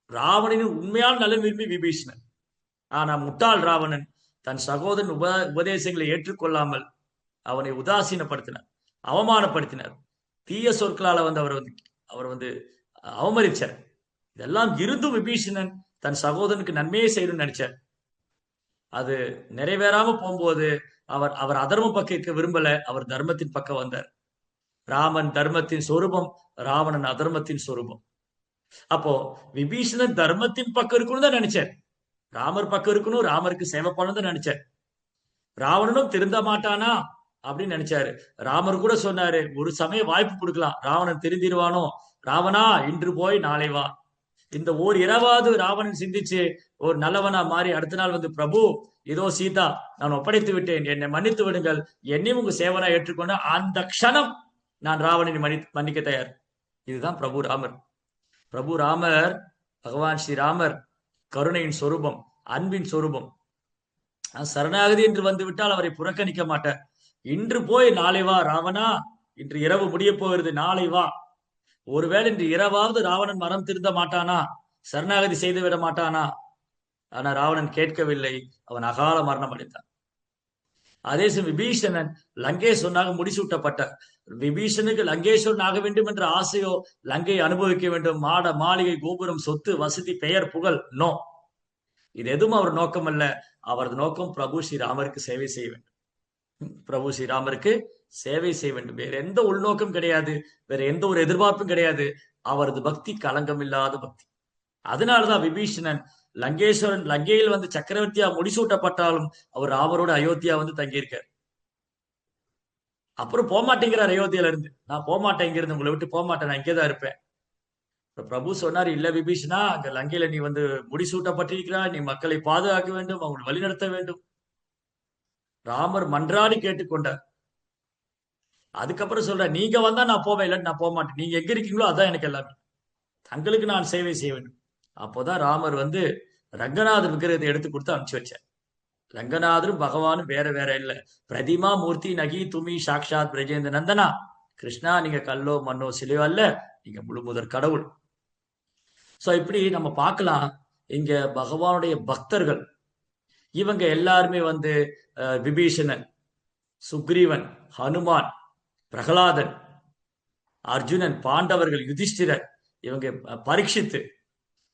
ராவணனின் உண்மையான நலன் விரும்பி விபீஷணன். ஆனா முட்டாள் ராவணன் தன் சகோதரன் உபதேசங்களை ஏற்றுக்கொள்ளாமல் அவனை உதாசீனப்படுத்தினார், அவமானப்படுத்தினார், தீய சொற்களால வந்து அவர் வந்து அவமதிச்சார். இதெல்லாம் இருந்தும் விபீஷணன் தன் சகோதரனுக்கு நன்மையே செய்யணும்னு நினைச்சார். அது நிறைவேறாம போகும்போது அவர் அதர்ம பக்கம் இருக்க விரும்பல, அவர் தர்மத்தின் பக்கம் வந்தார். ராமன் தர்மத்தின் சொரூபம், ராவணன் அதர்மத்தின் சொரூபம். அப்போ விபீஷணன் தர்மத்தின் பக்கம் இருக்கணும் தான் நினைச்சார், ராமர் பக்கம் இருக்கணும், ராமருக்கு சேவை பண்ணணும் தான் நினைச்சார். ராவணனும் திருந்த மாட்டானா அப்படின்னு நினைச்சாரு. ராமர் கூட சொன்னாரு, ஒரு சமயம் வாய்ப்பு கொடுக்கலாம், ராவணன் திருந்திடுவானோ, ராவணா இன்று போய் நாளை வா. இந்த ஓர் இரவாவது ராவணன் சிந்திச்சு ஒரு நல்லவனா மாறி அடுத்த நாள் வந்து, பிரபு இதோ சீதா நான் ஒப்படைத்து விட்டேன், என்னை மன்னித்து விடுங்கள், என்னையும் உங்க சேவனா ஏற்றுக்கொண்ட அந்த க்ஷணம் நான் ராவணனை மன்னிக்க தயார். இதுதான் பிரபு ராமர். பிரபு ராமர், பகவான் ஸ்ரீராமர் கருணையின் சொரூபம், அன்பின் சொரூபம். சரணாகதி என்று வந்து விட்டால் அவரை புறக்கணிக்க மாட்டார். இன்று போய் நாளை வா ராவணா, இன்று இரவு முடிய போகிறது, நாளை வா. ஒருவேளை இன்று இரவாவது ராவணன் மனம் திருந்த மாட்டானா, சரணாகதி செய்து விட மாட்டானா? ஆனா ராவணன் கேட்கவில்லை, அவன் அகால மரணம் அடைந்தான். அதே சமயம் விபீஷணன் லங்கேஸ்வரனாக முடிசூட்டப்பட்டார். விபீஷனுக்கு லங்கேஸ்வரன் ஆக வேண்டும் என்ற ஆசையோ, லங்கையை அனுபவிக்க வேண்டும், மாட மாளிகை கோபுரம் சொத்து வசதி பெயர் புகழ், நோ, இது எதுவும் அவர் நோக்கம் அல்ல. அவரது நோக்கம் பிரபு ஸ்ரீராமருக்கு சேவை செய்ய வேண்டும், பிரபு ஸ்ரீராமருக்கு சேவை செய்ய வேண்டும். வேற எந்த உள்நோக்கம் கிடையாது, வேற எந்த ஒரு எதிர்பார்ப்பும் கிடையாது. அவரது பக்தி களங்கம் இல்லாத பக்தி. அதனாலதான் விபீஷணன் லங்கையில் வந்து சக்கரவர்த்தியா முடிசூட்டப்பட்டாலும் அவர் ராமரோட அயோத்தியா வந்து தங்கியிருக்கார். அப்புறம் போகமாட்டேங்கிறார் அயோத்தியில இருந்து, நான் போகமாட்டேன், இங்கிருந்து உங்களை விட்டு போகமாட்டேன், நான் இங்கேதான் இருப்பேன். பிரபு சொன்னார், இல்ல விபீஷணா, அங்க லங்கையில நீ வந்து முடிசூட்டப்பட்டிருக்கிறாய், நீ மக்களை பாதுகாக்க வேண்டும், அவங்களை வழிநடத்த வேண்டும். ராமர் மன்றாடி கேட்டுக்கொண்டார். அதுக்கப்புறம் சொல்ற, நீங்க வந்தா நான் போவேன், இல்லைன்னு நான் போக மாட்டேன், நீங்க எங்க இருக்கீங்களோ அதான் எனக்கு எல்லாமே, தங்களுக்கு நான் சேவை செய்ய வேண்டும். அப்போதான் ராமர் வந்து ரங்கநாதர் விக்கிரகத்தை எடுத்து கொடுத்து அனுப்பிச்சு வச்சார். ரங்கநாதரும் பகவானும் வேற வேற இல்ல, பிரதிமா மூர்த்தி நகி துமி சாக்ஷாத் பிரஜேந்திர நந்தனா. கிருஷ்ணா, நீங்க கல்லோ மண்ணோ சிலையோ அல்ல, நீங்க முழு முதற் கடவுள். சோ இப்படி நம்ம பார்க்கலாம், இங்க பகவானுடைய பக்தர்கள் இவங்க எல்லாருமே வந்து விபீஷணன், சுக்ரீவன், ஹனுமான், பிரகலாதன், அர்ஜுனன், பாண்டவர்கள், யுதிஷ்டிரர், இவங்க பரீட்சித்து,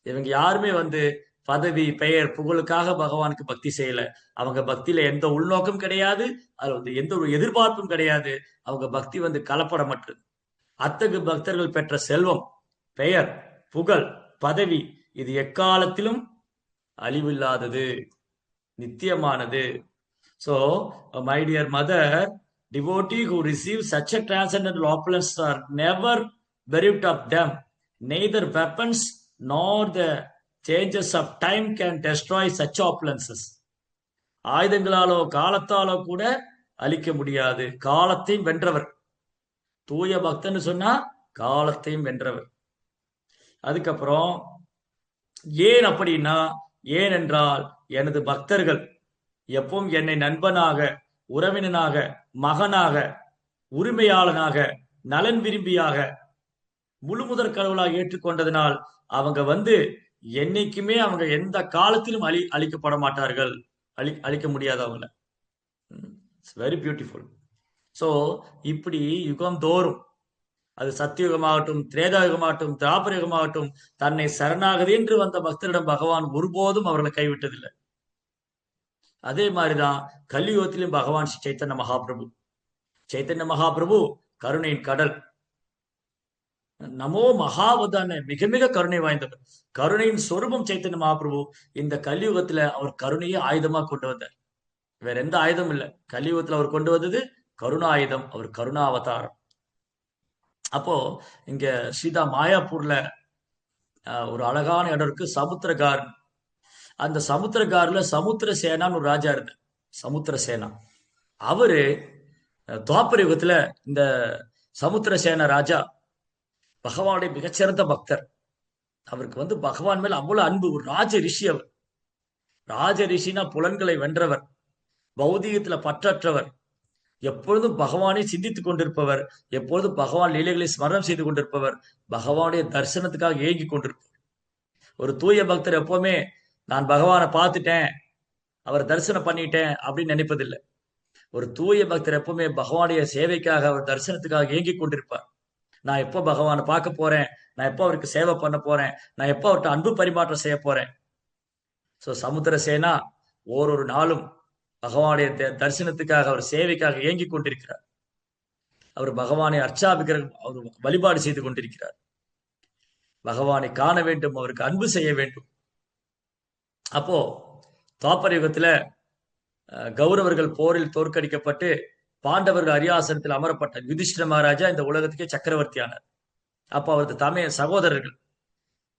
இவங்க யாருமே வந்து பதவி பெயர் புகழுக்காக பகவானுக்கு பக்தி செய்யல. அவங்க பக்தியில எந்த உள்நோக்கம் கிடையாது, அது வந்து எந்த ஒரு எதிர்பார்ப்பும் கிடையாது. அவங்க பக்தி வந்து கலப்படமற்றது. அத்தகு பக்தர்கள் பெற்ற செல்வம், பெயர், புகழ், பதவி, இது எக்காலத்திலும் அழிவில்லாதது, நித்தியமானது. So, my dear mother, devotee who receives such a transcendental opulence are never bereft of them. Neither weapons nor the changes of time can destroy such opulences. ஆயுதங்களாலோ காலத்தாலோ கூட அழிக்க முடியாது. காலத்தையும் வென்றவர் தூய பக்தன்னு சொன்னா, காலத்தையும் வென்றவர். அதுக்கப்புறம் ஏன் அப்படின்னா, ஏனென்றால் எனது பக்தர்கள் எப்பவும் என்னை நண்பனாக, உறவினனாக, மகனாக, உரிமையாளனாக, நலன் விரும்பியாக முழு முதற் கடவுளாக ஏற்றுக்கொண்டதினால் அவங்க வந்து என்னைக்குமே அவங்க எந்த காலத்திலும் அழிக்கப்பட மாட்டார்கள். அழிக்க முடியாது அவங்கள. It's very beautiful. ஸோ இப்படி யுகம் தோறும், அது சத்தியுகமாகட்டும், திரேதாயுகமாகட்டும், திராபர யுகமாகட்டும், தன்னை சரணாகதி என்று வந்த பக்தரிடம் பகவான் ஒருபோதும் அவர்களை கைவிட்டதில்லை. அதே மாதிரிதான் கலியுகத்திலும் பகவான் ஸ்ரீ சைத்தன்ய மகாபிரபு. சைத்தன்ய மகாபிரபு கருணையின் கடல். நமோ மகாவதான மிக மிக கருணை வாய்ந்தவர். கருணையின் சொரூபம் சைத்தன்ய மகாபிரபு. இந்த கலியுகத்துல அவர் கருணையை ஆயுதமா கொண்டு வந்தார். வேற எந்த ஆயுதம் இல்லை. கலியுகத்துல அவர் கொண்டு வந்தது கருணாயுதம். அவர் கருணாவதாரம். அப்போ இங்க சீதா மாயாப்பூர்ல ஒரு அழகான இடம் இருக்கு, சமுத்திரகார். அந்த சமுத்திரகார்ல சமுத்திர சேனான்னு ஒரு ராஜா இருந்தார். சமுத்திர சேனா அவரு துவாபர யுகத்துல இந்த சமுத்திர சேன ராஜா பகவானுடைய மிகச்சிறந்த பக்தர். அவருக்கு வந்து பகவான் மேல அவ்வளவு அன்பு. ஒரு ராஜ ரிஷி அவர். ராஜ ரிஷினா புலன்களை வென்றவர், பௌதீகத்துல பற்றற்றவர், எப்பொழுதும் பகவானை சிந்தித்துக் கொண்டிருப்பவர், எப்பொழுதும் பகவான் லீலைகளை ஸ்மரணம் செய்து கொண்டிருப்பவர், பகவானுடைய தரிசனத்துக்காக ஏங்கி கொண்டிருப்பவர். ஒரு தூய பக்தர் எப்பவுமே நான் பகவானை பார்த்துட்டேன், அவர் தரிசனம் பண்ணிட்டேன் அப்படின்னு நினைப்பதில்லை. ஒரு தூய பக்தர் எப்பவுமே பகவானுடைய சேவைக்காக, அவர் தரிசனத்துக்காக ஏங்கி கொண்டிருப்பார். நான் எப்போ பகவானை பார்க்க போறேன், நான் எப்போ அவருக்கு சேவை பண்ண போறேன், நான் எப்போ அவர்கிட்ட அன்பு பரிமாற்றம் செய்ய போறேன். ஸோ சமுத்திர சேனா ஓரொரு நாளும் பகவானுடைய தரிசனத்துக்காக, அவர் சேவைக்காக ஏங்கி கொண்டிருக்கிறார். அவர் பகவானை அர்ச்சாபிக்கிரகம், அவர் வழிபாடு செய்து கொண்டிருக்கிறார். பகவானை காண வேண்டும், அவருக்கு அன்பு செய்ய வேண்டும். அப்போ துவாபர யுகத்துல கௌரவர்கள் போரில் தோற்கடிக்கப்பட்டு பாண்டவர்கள் அரியாசனத்தில் அமரப்பட்ட யுதிஷ்டிர மகாராஜா இந்த உலகத்துக்கே சக்கரவர்த்தி ஆனார். அப்போ அவரது தமைய சகோதரர்கள்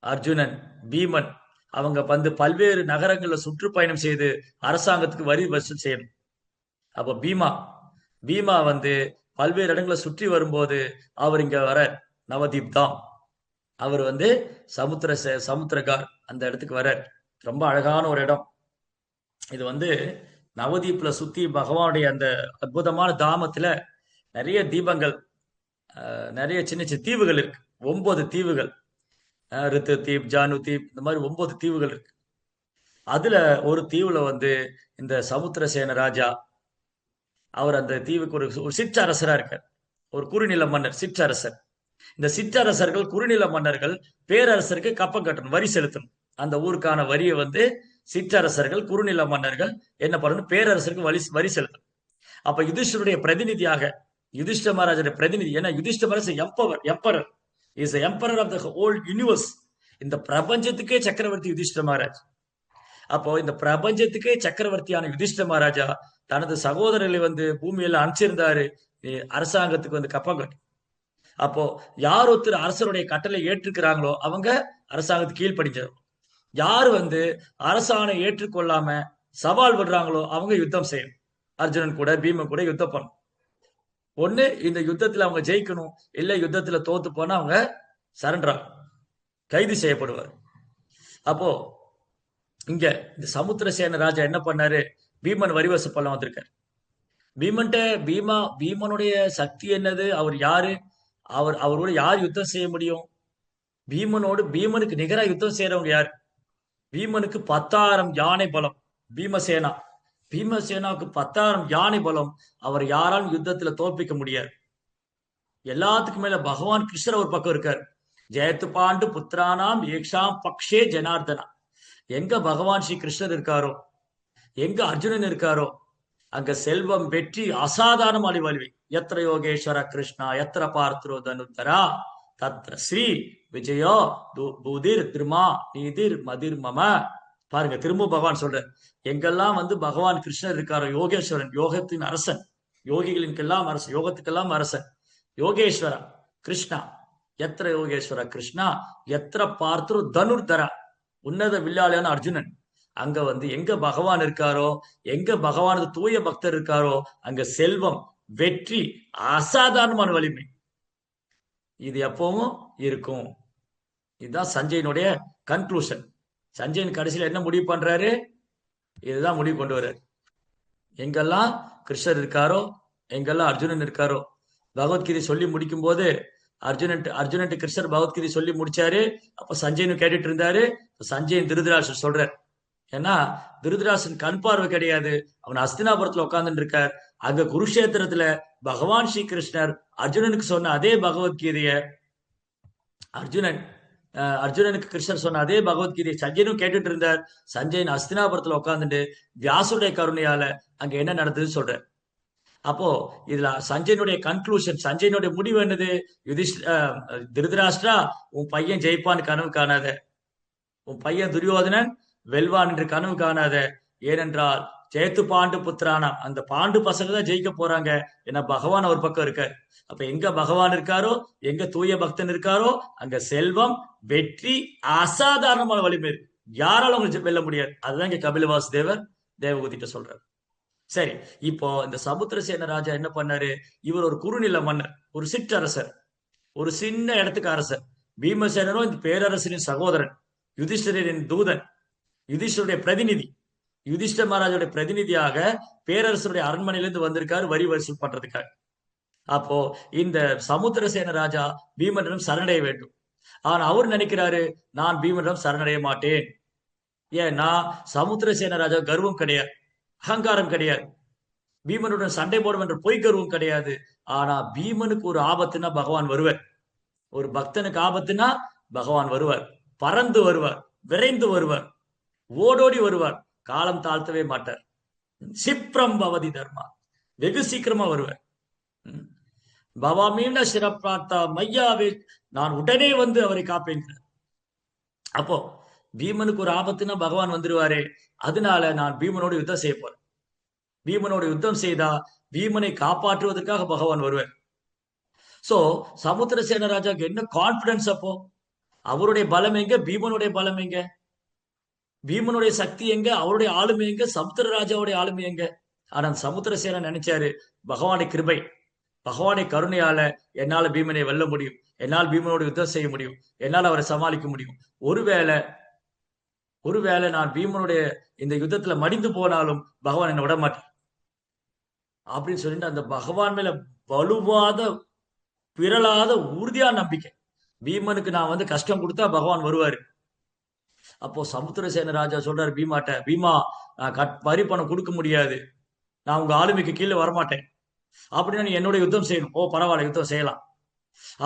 அர்ஜுனன், பீமன், அவங்க வந்து பல்வேறு நகரங்கள்ல சுற்றுப்பயணம் செய்து அரசாங்கத்துக்கு வரி வசூல் செய்யணும். அப்போ பீமா வந்து பல்வேறு இடங்களை சுற்றி வரும்போது அவர் இங்க வர நவதீப் தான். அவர் வந்து சமுத்திரகார் அந்த இடத்துக்கு வர. ரொம்ப அழகான ஒரு இடம் இது. வந்து நவதீப்ல சுத்தி பகவானுடைய அந்த அற்புதமான தாமத்துல நிறைய தீபங்கள், நிறைய சின்ன சின்ன தீவுகள் இருக்கு. 9 தீவுகள், ரித்து தீப், ஜானு தீப், இந்த மாதிரி 9 தீவுகள் இருக்கு. அதுல ஒரு தீவுல வந்து இந்த சமுத்திரசேன ராஜா, அவர் அந்த தீவுக்கு ஒரு சிற்றரசரா இருக்கார். ஒரு குறுநில மன்னர், சிற்றரசர். இந்த சிற்றரசர்கள், குறுநில மன்னர்கள் பேரரசருக்கு கப்பம் கட்டணும், வரி செலுத்தணும். அந்த ஊருக்கான வரியை வந்து சிற்றரசர்கள், குறுநில மன்னர்கள் என்ன பண்ணணும், பேரரசருக்கு வரி செலுத்தணும். அப்ப யுதிஷ்டருடைய பிரதிநிதியாக, யுதிஷ்ட மகாராஜருடைய பிரதிநிதி, ஏன்னா Yudhishthira Maharaj emperor is emperor of the whole universe. இந்த பிரபஞ்சத்துக்கே சக்கரவர்த்தி யுதிஷ்ட மகாராஜ். அப்போ இந்த பிரபஞ்சத்துக்கே சக்கரவர்த்தியான யுதிஷ்ட மகாராஜா தனது சகோதரர்களை வந்து பூமியில அனுப்பிச்சிருந்தாரு அரசாங்கத்துக்கு வந்து கப்பம் கட்டு. அப்போ யார் ஒருத்தர் அரசருடைய கட்டளை ஏற்றுக்கிறாங்களோ அவங்க அரசாங்கத்துக்கு கீழ்ப்படிஞ்சவர். யார் வந்து அரசாணை ஏற்றுக்கொள்ளாம சவால் விடுறாங்களோ அவங்க யுத்தம் செய்யணும். அர்ஜுனன் கூட பீமன் கூட யுத்தம் பண்ணணும். ஒண்ணு இந்த யுத்தத்துல அவங்க ஜெயிக்கணும், இல்ல யுத்தத்துல தோத்து போனா அவங்க சரண்டர், கைது செய்யப்படுவார். அப்போ இங்க இந்த சமுத்திரசேன ராஜா என்ன பண்ணாரு, பீமன் வரிவசு பண்ண வந்திருக்காரு. பீமனுடைய சக்தி என்னது, அவர் யாரு, அவரோட யார் யுத்தம் செய்ய முடியும்? பீமனுக்கு நிகரா யுத்தம் செய்யறவங்க யார்? பீமனுக்கு 10,000 யானை பலம். பீமசேனாவுக்கு 10,000 யானை பலம். அவர் யாராலும் யுத்தத்துல தோற்பிக்க முடியாது. எல்லாத்துக்கும் மேல பகவான் கிருஷ்ணர் ஒரு பக்கம் இருக்கார். ஜெயத்து பாண்டு புத்திரானாம் ஏக்ஷாம் பக்ஷே ஜனார்தனா. எங்க பகவான் ஸ்ரீ கிருஷ்ணர் இருக்காரோ, எங்க அர்ஜுனன் இருக்காரோ, அங்க செல்வம், வெற்றி, அசாதாரண அழிவழிவி. எத்திர யோகேஸ்வர கிருஷ்ணா எத்திர பார்த்தரோ தனுத்தரா தத்ர ஸ்ரீ விஜயோ பூதிர் திருமா நீதிர் மதிர் மம. பாருங்க, திரும்ப பகவான் சொல்ற, எங்கெல்லாம் வந்து பகவான் கிருஷ்ணர் இருக்காரோ, யோகேஸ்வரன், யோகத்தின் அரசன், யோகிகளின்கெல்லாம் அரசன், யோகத்துக்கெல்லாம் அரசன் யோகேஸ்வரா கிருஷ்ணா. எத்திர யோகேஸ்வர கிருஷ்ணா எத்திர பார்த்தரோ தனுர்தரா. உன்னத வில்லாளியான அர்ஜுனன். அங்க வந்து எங்க பகவான் இருக்காரோ, எங்க பகவானது தூய பக்தர் இருக்காரோ, அங்க செல்வம், வெற்றி, அசாதாரணமான வலிமை, இது எப்பவும் இருக்கும். இதுதான் சஞ்சயனுடைய கன்க்ளூஷன். சஞ்சயன் கடைசியில் என்ன முடிவு பண்றாரு, இதுதான் முடிவு கொண்டு வர்றாரு. எங்கெல்லாம் கிருஷ்ணர் இருக்காரோ, எங்கெல்லாம் அர்ஜுனன் இருக்காரோ, பகவத்கீதை சொல்லி முடிக்கும் போது அர்ஜுனன் கிருஷ்ணர் பகவத்கீதை சொல்லி முடிச்சாரு. அப்ப சஞ்சயனும் கேட்டுட்டு இருந்தாரு. சஞ்சயன் திருதராஷ்டிரர் சொல்றார். ஏன்னா திருதராஷ்டிரன் கண் பார்வை கிடையாது. அவன் அஸ்தினாபுரத்துல உட்கார்ந்துட்டு இருக்கார். அங்க குருஷேத்திரத்துல பகவான் ஸ்ரீ கிருஷ்ணர் அர்ஜுனனுக்கு சொன்ன அதே பகவத்கீதைய அர்ஜுனன் அர்ஜுனனுக்கு கிருஷ்ணர் சொன்ன அதே பகவத்கீதையை சஞ்சயனும் கேட்டுட்டு இருந்தார். சஞ்சயன் அஸ்தினாபுரத்துல உட்காந்துட்டு வியாசுடைய கருணையால அங்க என்ன நடந்தது சொல்ற. அப்போ இதுல சஞ்சயனுடைய கன்க்ளூஷன், சஞ்சயனுடைய முடிவு என்னது? திருதராஷ்டிரா, உன் பையன் ஜெயிப்பான்னு கனவு காணாத, உன் பையன் துரியோதனன் வெல்வான் என்று கனவு காணாத. ஏனென்றால் ஜெயத்து பாண்டு புத்திரானா, அந்த பாண்டு பசங்க தான் ஜெயிக்க போறாங்க. ஏன்னா பகவான் ஒரு பக்கம் இருக்காரு. அப்ப எங்க பகவான் இருக்காரோ, எங்க தூய பக்தன் இருக்காரோ, அங்க செல்வம், வெற்றி, அசாதாரணமான வலிமை இருக்கு. யாராலும் உங்களுக்கு வெல்ல முடியாது. அதுதான் இங்க கபிலவாசு தேவர் தேவகூதிட்ட சொல்றாரு. சரி, இப்போ இந்த சமுத்திரசேன ராஜா என்ன பண்ணாரு? இவர் ஒரு குறுநில மன்னர், ஒரு சிற்றரசர், ஒரு சின்ன இடத்துக்கு அரசர். பீமசேனரும் இந்த பேரரசரின் சகோதரன், யுதிஷ்டரின் தூதன், யுதிஷ்டருடைய பிரதிநிதி. யுதிஷ்டர் மகாராஜோட பிரதிநிதியாக பேரரசருடைய அரண்மனையிலிருந்து வந்திருக்காரு வரி வசூல் பண்றதுக்காக. அப்போ இந்த சமுத்திரசேன ராஜா பீமனிடம் சரணடைய வேண்டும். ஆனா அவர் நினைக்கிறாரு, நான் பீமனிடம் சரணடைய மாட்டேன். ஏன்னா சமுத்திரசேன ராஜா கர்வம் கிடையாது, அகங்காரம் கிடையாது. பீமனுடன் சண்டை போடும் என்ற பொய் கர்வம் கிடையாது. ஆனா பீமனுக்கு ஒரு ஆபத்துனா பகவான் வருவார். ஒரு பக்தனுக்கு ஆபத்துனா பகவான் வருவார். பறந்து வருவார், விரைந்து வருவார், ஓடோடி வருவார், காலம் தாழ்த்தவே மாட்டார். சிப்ரம் பவதி தர்மா, வெகு சீக்கிரமா வருவார். பவாமீன சிறப்பார்த்தா மையாவே, நான் உடனே வந்து அவரை காப்பேன். அப்போ பீமனுக்கு ஒரு ஆபத்துனா பகவான் வந்துருவாரே, அதனால நான் பீமனோடு யுத்தம் செய்ய போறேன். பீமனோட யுத்தம் செய்தா பீமனை காப்பாற்றுவதற்காக பகவான் வருவார். சோ சமுத்திரசேன ராஜாக்கு என்ன கான்பிடன்ஸ்? அப்போ அவருடைய பலம் எங்க, பீமனுடைய பலம் எங்க? பீமனுடைய சக்தி எங்க, அவருடைய ஆளுமை எங்க, சமுத்திர ராஜாவுடைய ஆளுமை எங்க? ஆனா சமுத்திரசேனன் நினைச்சாரு, பகவானை கிருபை, பகவானை கருணையால என்னால பீமனை வெல்ல முடியும், என்னால் பீமனோட யுத்தம் செய்ய முடியும், என்னால் அவரை சமாளிக்க முடியும். ஒருவேளை நான் பீமனுடைய இந்த யுத்தத்துல மடிந்து போனாலும் பகவான் என்னை விட மாட்டார் அப்படின்னு சொல்லிட்டு அந்த பகவான் மேல வலுவாத, பிறளாத, உறுதியான நம்பிக்கை. பீமனுக்கு நான் வந்து கஷ்டம் கொடுத்தா பகவான் வருவாரு. அப்போ சமுத்திரசேன ராஜா சொல்றாரு பீமாட்ட, பீமா, நான் வரி பணம் கொடுக்க முடியாது, நான் உங்க ஆளுமைக்கு கீழே வரமாட்டேன், அப்படின்னா நீ என்னோட யுத்தம் செய்யணும். ஓ பரவாயில்ல, யுத்தம் செய்யலாம்.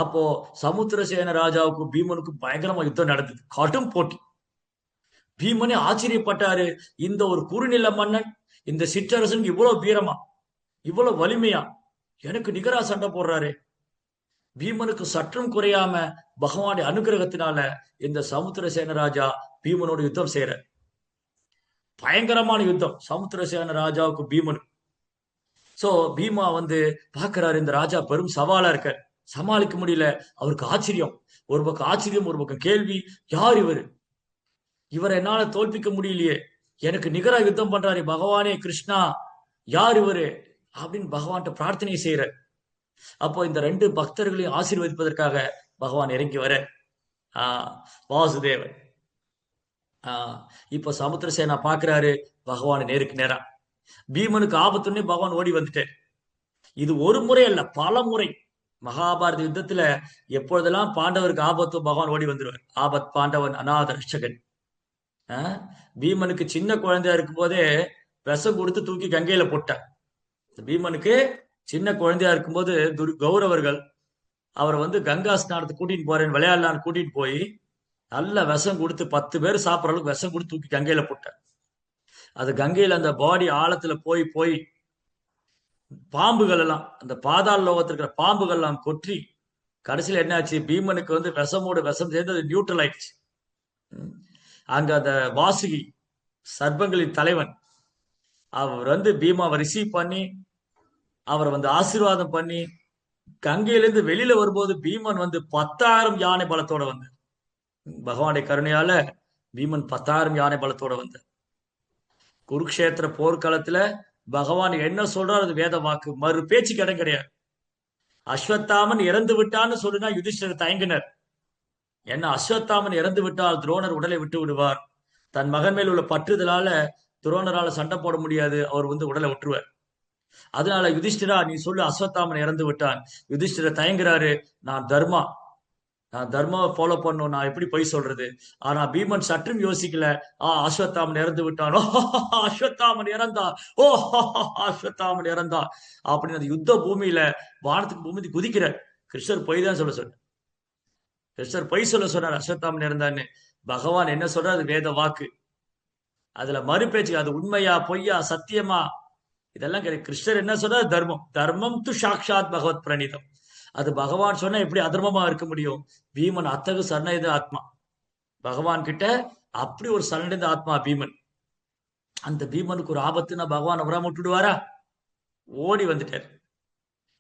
அப்போ சமுத்திரசேன ராஜாவுக்கு பீமனுக்கு பயங்கரமா யுத்தம் நடந்தது, கடும் போட்டி. பீமனே ஆச்சரியப்பட்டாரு, இந்த ஒரு குறுநில மன்னன் இந்த சிற்றரசனுக்கு இவ்வளவு வீரமா, இவ்வளவு வலிமையா, எனக்கு நிகரா சண்டை போடுறாரு. பீமனுக்கு சற்றும் குறையாம பகவானுடைய அனுகிரகத்தினால இந்த சமுத்திரசேன ராஜா பீமனோட யுத்தம் செய்யற. பயங்கரமான யுத்தம் சமுத்திரசேன ராஜாவுக்கு பீமனு. சோ பீமா வந்து பாக்குறாரு, இந்த ராஜா பெரும் சவாலா இருக்க, சமாளிக்க முடியல. அவருக்கு ஆச்சரியம், ஒரு பக்கம் ஆச்சரியம், ஒரு பக்கம் கேள்வி, யார் இவரு? இவரை என்னால தோல்பிக்க முடியலையே, எனக்கு நிகரா யுத்தம் பண்றாரு பகவானே கிருஷ்ணா, யார் இவரு அப்படின்னு பகவான்கிட்ட பிரார்த்தனை செய்யற. அப்போ இந்த ரெண்டு பக்தர்களையும் ஆசீர்வதிப்பதற்காக பகவான் இறங்கி வர வாசுதேவன். இப்ப சமுத்திரசேனா பாக்குறாரு பகவான் நேருக்கு நேரா. பீமனுக்கு ஆபத்துன்னே பகவான் ஓடி வந்துட்டார். இது ஒரு முறை அல்ல, பல முறை. மகாபாரத யுத்தத்துல எப்பொழுதெல்லாம் பாண்டவருக்கு ஆபத்தோ பகவான் ஓடி வந்துருவார். ஆபத் பாண்டவன் அநாத ரட்சகன். பீமனுக்கு சின்ன குழந்தையா இருக்கும் போதே விஷம் கொடுத்து தூக்கி கங்கையில போட்டார். பீமனுக்கு சின்ன குழந்தையா இருக்கும்போது கௌரவர்கள் அவரை வந்து கங்கா ஸ்நானத்துக்கு கூட்டிட்டு போறேன், விளையாடலான்னு கூட்டிட்டு போய் நல்ல விஷம் கொடுத்து 10 பேர் சாப்பிட்ற அளவுக்கு விஷம் கொடுத்து தூக்கி கங்கையில போட்டார். அது கங்கையில அந்த பாடி ஆழத்துல போய் போய் பாம்புகள் எல்லாம், அந்த பாதாள லோகத்தில் இருக்கிற பாம்புகள் எல்லாம் கொற்றி கடைசியில் என்னாச்சு, பீமனுக்கு வந்து விஷமோடு விஷம் சேர்ந்து அது நியூட்ரல் ஆயிடுச்சு. அங்க அந்த வாசுகி, சர்ப்பங்களின் தலைவன், அவர் வந்து பீமாவை ரிசீவ் பண்ணி அவரை வந்து ஆசீர்வாதம் பண்ணி கங்கையிலிருந்து வெளியில வரும்போது பீமன் வந்து 10,000 யானை பலத்தோட வந்து, பகவானுடைய கருணையால பீமன் 10,000 யானை பலத்தோட வந்து குருக்ஷேத்திர போர்க்களத்துல பகவான் என்ன சொல்றாரு அது வேத வாக்கு, மறு பேச்சுக்கு இடம் கிடையாது. அஸ்வத்தாமன் இறந்து விட்டான்னு சொல்லுனா யுதிஷ்டர் தயங்கினர். என்ன அஸ்வத்தாமன் இறந்து விட்டால் துரோணர் உடலை விட்டு விடுவார். தன் மகன் மேல் உள்ள பற்றுதலால துரோணரால சண்டை போட முடியாது, அவர் வந்து உடலை விட்டுருவார். அதனால யுதிஷ்டிரா நீ சொல்லு அஸ்வத்தாமன் இறந்து விட்டான். யுதிஷ்டிர தயங்குறாரு. நான் தர்மா நான் தர்மாவை ஃபாலோ பண்ணும், நான் எப்படி போய் சொல்றது? ஆனா பீமன் சற்றும் யோசிக்கல. அஸ்வத்தாமன் இறந்து விட்டான். ஓ அஸ்வத்தாமன் இறந்தா. ஓ அஸ்வத்தாமன் இறந்தா அப்படின்னு அந்த யுத்த பூமியில வானத்துக்கு பூமி குதிக்கிற கிருஷ்ணர் பொய் தான் சொல்ல சொன்னார். கிருஷ்ணர் பொய் சொல்ல சொன்னார் அஸ்வத்தாமன் இறந்தான்னு. பகவான் என்ன சொல்றார்? அது வேத வாக்கு. அதுல மறுபேச்சு அது உண்மையா பொய்யா சத்தியமா இதெல்லாம் கிடையாது. கிருஷ்ணர் என்ன சொல்றாரு? தர்மம். தர்மம் து சாக்ஷாத் பகவத் பிரணீதம். அது பகவான் சொன்னா எப்படி அதர்மமா இருக்க முடியும்? பீமன் அத்தகு சரணடைந்த ஆத்மா. பகவான் கிட்ட அப்படி ஒரு சரணடைந்த ஆத்மா பீமன். அந்த பீமனுக்கு ஒரு ஆபத்துனா பகவான் வராம விட்டுடுவாரா? ஓடி வந்துட்டார்.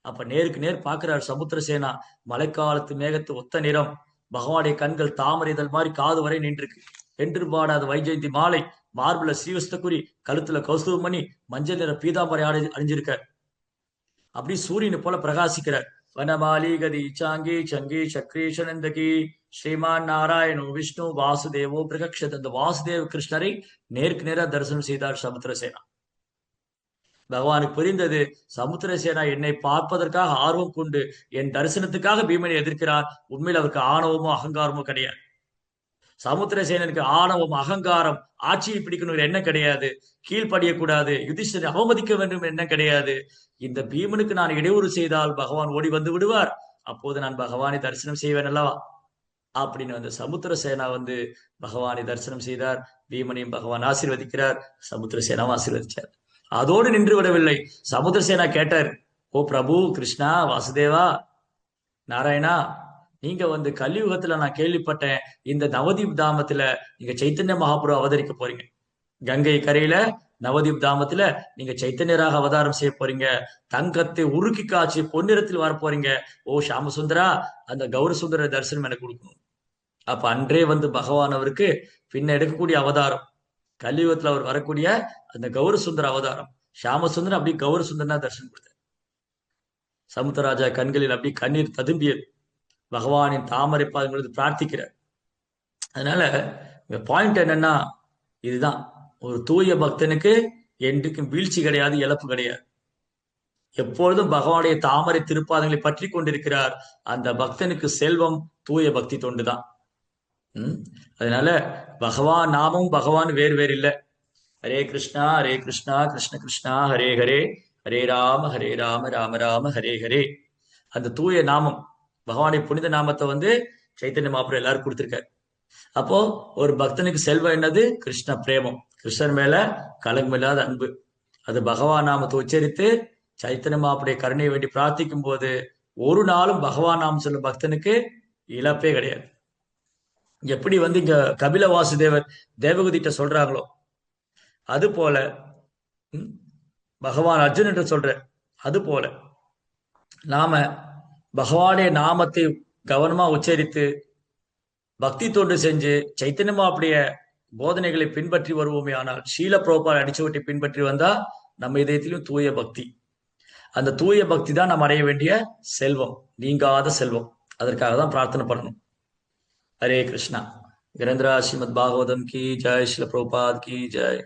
அப்ப நேருக்கு நேர் பாக்குறாரு சமுத்திரசேனா. மழைக்காலத்து மேகத்து ஒத்த நிறம். பகவானுடைய கண்கள் தாமரை இதழ் மாதிரி காது வரை நின்றுருக்கு. என்று பாடாத வைஜெயந்தி மாலை, மார்புல ஸ்ரீவஸ்தகுரி, கழுத்துல கௌஸ்துவமணி, மஞ்சள் நிற பீதாம்பரை ஆடை அணிஞ்சிருக்க. அப்படி சூரியனை போல பிரகாசிக்கிறார். வனமாலி கதி சாங்கி சங்கி சக்ரீஷனந்தகி ஸ்ரீமான் நாராயணோ விஷ்ணு வாசுதேவோ பிரகக்ஷத். அந்த வாசுதேவ கிருஷ்ணரை நேருக்கு நேரா தரிசனம் செய்தார் சமுத்திரசேனா. பகவானுக்கு புரிந்தது, சமுத்திரசேனா என்னை பார்ப்பதற்காக ஆர்வம் கொண்டு என் தரிசனத்துக்காக பீமனை எதிர்க்கிறார். உண்மையில் அவருக்கு ஆணவமோ அகங்காரமோ கிடையாது. சமுத்திரசேனனுக்கு ஆணவம் அகங்காரம் ஆட்சியை பிடிக்கணும் என்ன கிடையாது. கீழ்ப்படியக்கூடாது, யுதிஷ்டரை அவமதிக்க வேண்டும் என்ன கிடையாது. இந்த பீமனுக்கு நான் இடையூறு செய்தால் பகவான் ஓடி வந்து விடுவார். அப்போது நான் பகவானை தரிசனம் செய்வேன் அல்லவா அப்படின்னு வந்து சமுத்திரசேனா வந்து பகவானை தரிசனம் செய்தார். பீமனையும் பகவான் ஆசீர்வதிக்கிறார், சமுத்திரசேனாவும் ஆசீர்வதிச்சார். அதோடு நின்று விடவில்லை. சமுத்திரசேனா கேட்டார், ஓ பிரபு கிருஷ்ணா வாசுதேவா நாராயணா, நீங்க வந்து கலியுகத்துல நான் கேள்விப்பட்டேன், இந்த நவதீப் தாமத்துல நீங்க சைத்தன்ய மகாபுரு அவதரிக்க போறீங்க. கங்கை கரையில நவதீப் தாமத்துல நீங்க சைத்தன்யராக அவதாரம் செய்ய போறீங்க. தங்கத்தை உருக்கி காய்ச்சி பொன்னிறத்தில் வர போறீங்க. ஓ ஷாமசுந்தரா, அந்த கௌரசுந்தர தரிசனம் எனக்கு கொடுக்கணும். அப்ப அன்றே வந்து பகவான் அவருக்கு பின்ன எடுக்கக்கூடிய அவதாரம், கலியுகத்துல அவர் வரக்கூடிய அந்த கௌரசுந்தர அவதாரம். ஷாமசுந்தரம் அப்படி கௌரசுந்தரனா தரிசனம் கொடுத்தார். சமுத்திரராஜா கண்களில் அப்படி கண்ணீர் ததும்பியது. பகவானின் தாமரை பாதங்களுக்கு பிரார்த்திக்கிறார். அதனால பாயிண்ட் என்னன்னா இதுதான், ஒரு தூய பக்தனுக்கு என்றைக்கும் வீழ்ச்சி கிடையாது, இழப்பு கிடையாது. எப்பொழுதும் பகவானுடைய தாமரை திருப்பாதங்களை பற்றி கொண்டிருக்கிறார். அந்த பக்தனுக்கு செல்வம் தூய பக்தி தொண்டுதான். அதனால பகவான் நாமும் பகவான் வேறு வேறு இல்லை. ஹரே கிருஷ்ணா கிருஷ்ண கிருஷ்ணா ஹரே ஹரே, ஹரே ராம ராம ராம ஹரே ஹரே. அந்த தூய நாமம், பகவானுடைய புனித நாமத்தை வந்து சைத்தன்ய மகாபுரு எல்லாரும் கொடுத்திருக்காரு. அப்போ ஒரு பக்தனுக்கு செல்வம் என்னது? கிருஷ்ண பிரேமம், கிருஷ்ணர் மேல கலங்கமில்லாத அன்பு. அது பகவான் நாமத்தை உச்சரித்து சைத்தன்ய மகாபுருடைய கருணையை வேண்டி பிரார்த்திக்கும் போது ஒரு நாளும் பகவான் நாமம் சொல்லும் பக்தனுக்கு இழப்பே கிடையாது. எப்படி வந்து இங்க கபில வாசுதேவர் தேவகுதிட்ட சொல்றாங்களோ அது போல பகவான் அர்ஜுனன் சொல்ற அது போல நாம பகவானுடைய நாமத்தை கவனமா உச்சரித்து பக்தி தொண்டு செஞ்சு சைத்தன்யமா அப்படிய போதனைகளை பின்பற்றி வருவோமே. ஆனால் ஷீல பிரபுபாத அடிச்சுவட்டை பின்பற்றி வந்தா நம்ம இதயத்திலும் தூய பக்தி. அந்த தூய பக்தி தான் நம்ம அடைய வேண்டிய செல்வம், நீங்காத செல்வம். அதற்காக தான் பிரார்த்தனை பண்ணணும். ஹரே கிருஷ்ணா. கிரந்தரா ஸ்ரீமத் பாகவதம் கி ஜெய், ஸ்ரீல பிரபுபாத் கி ஜெய்.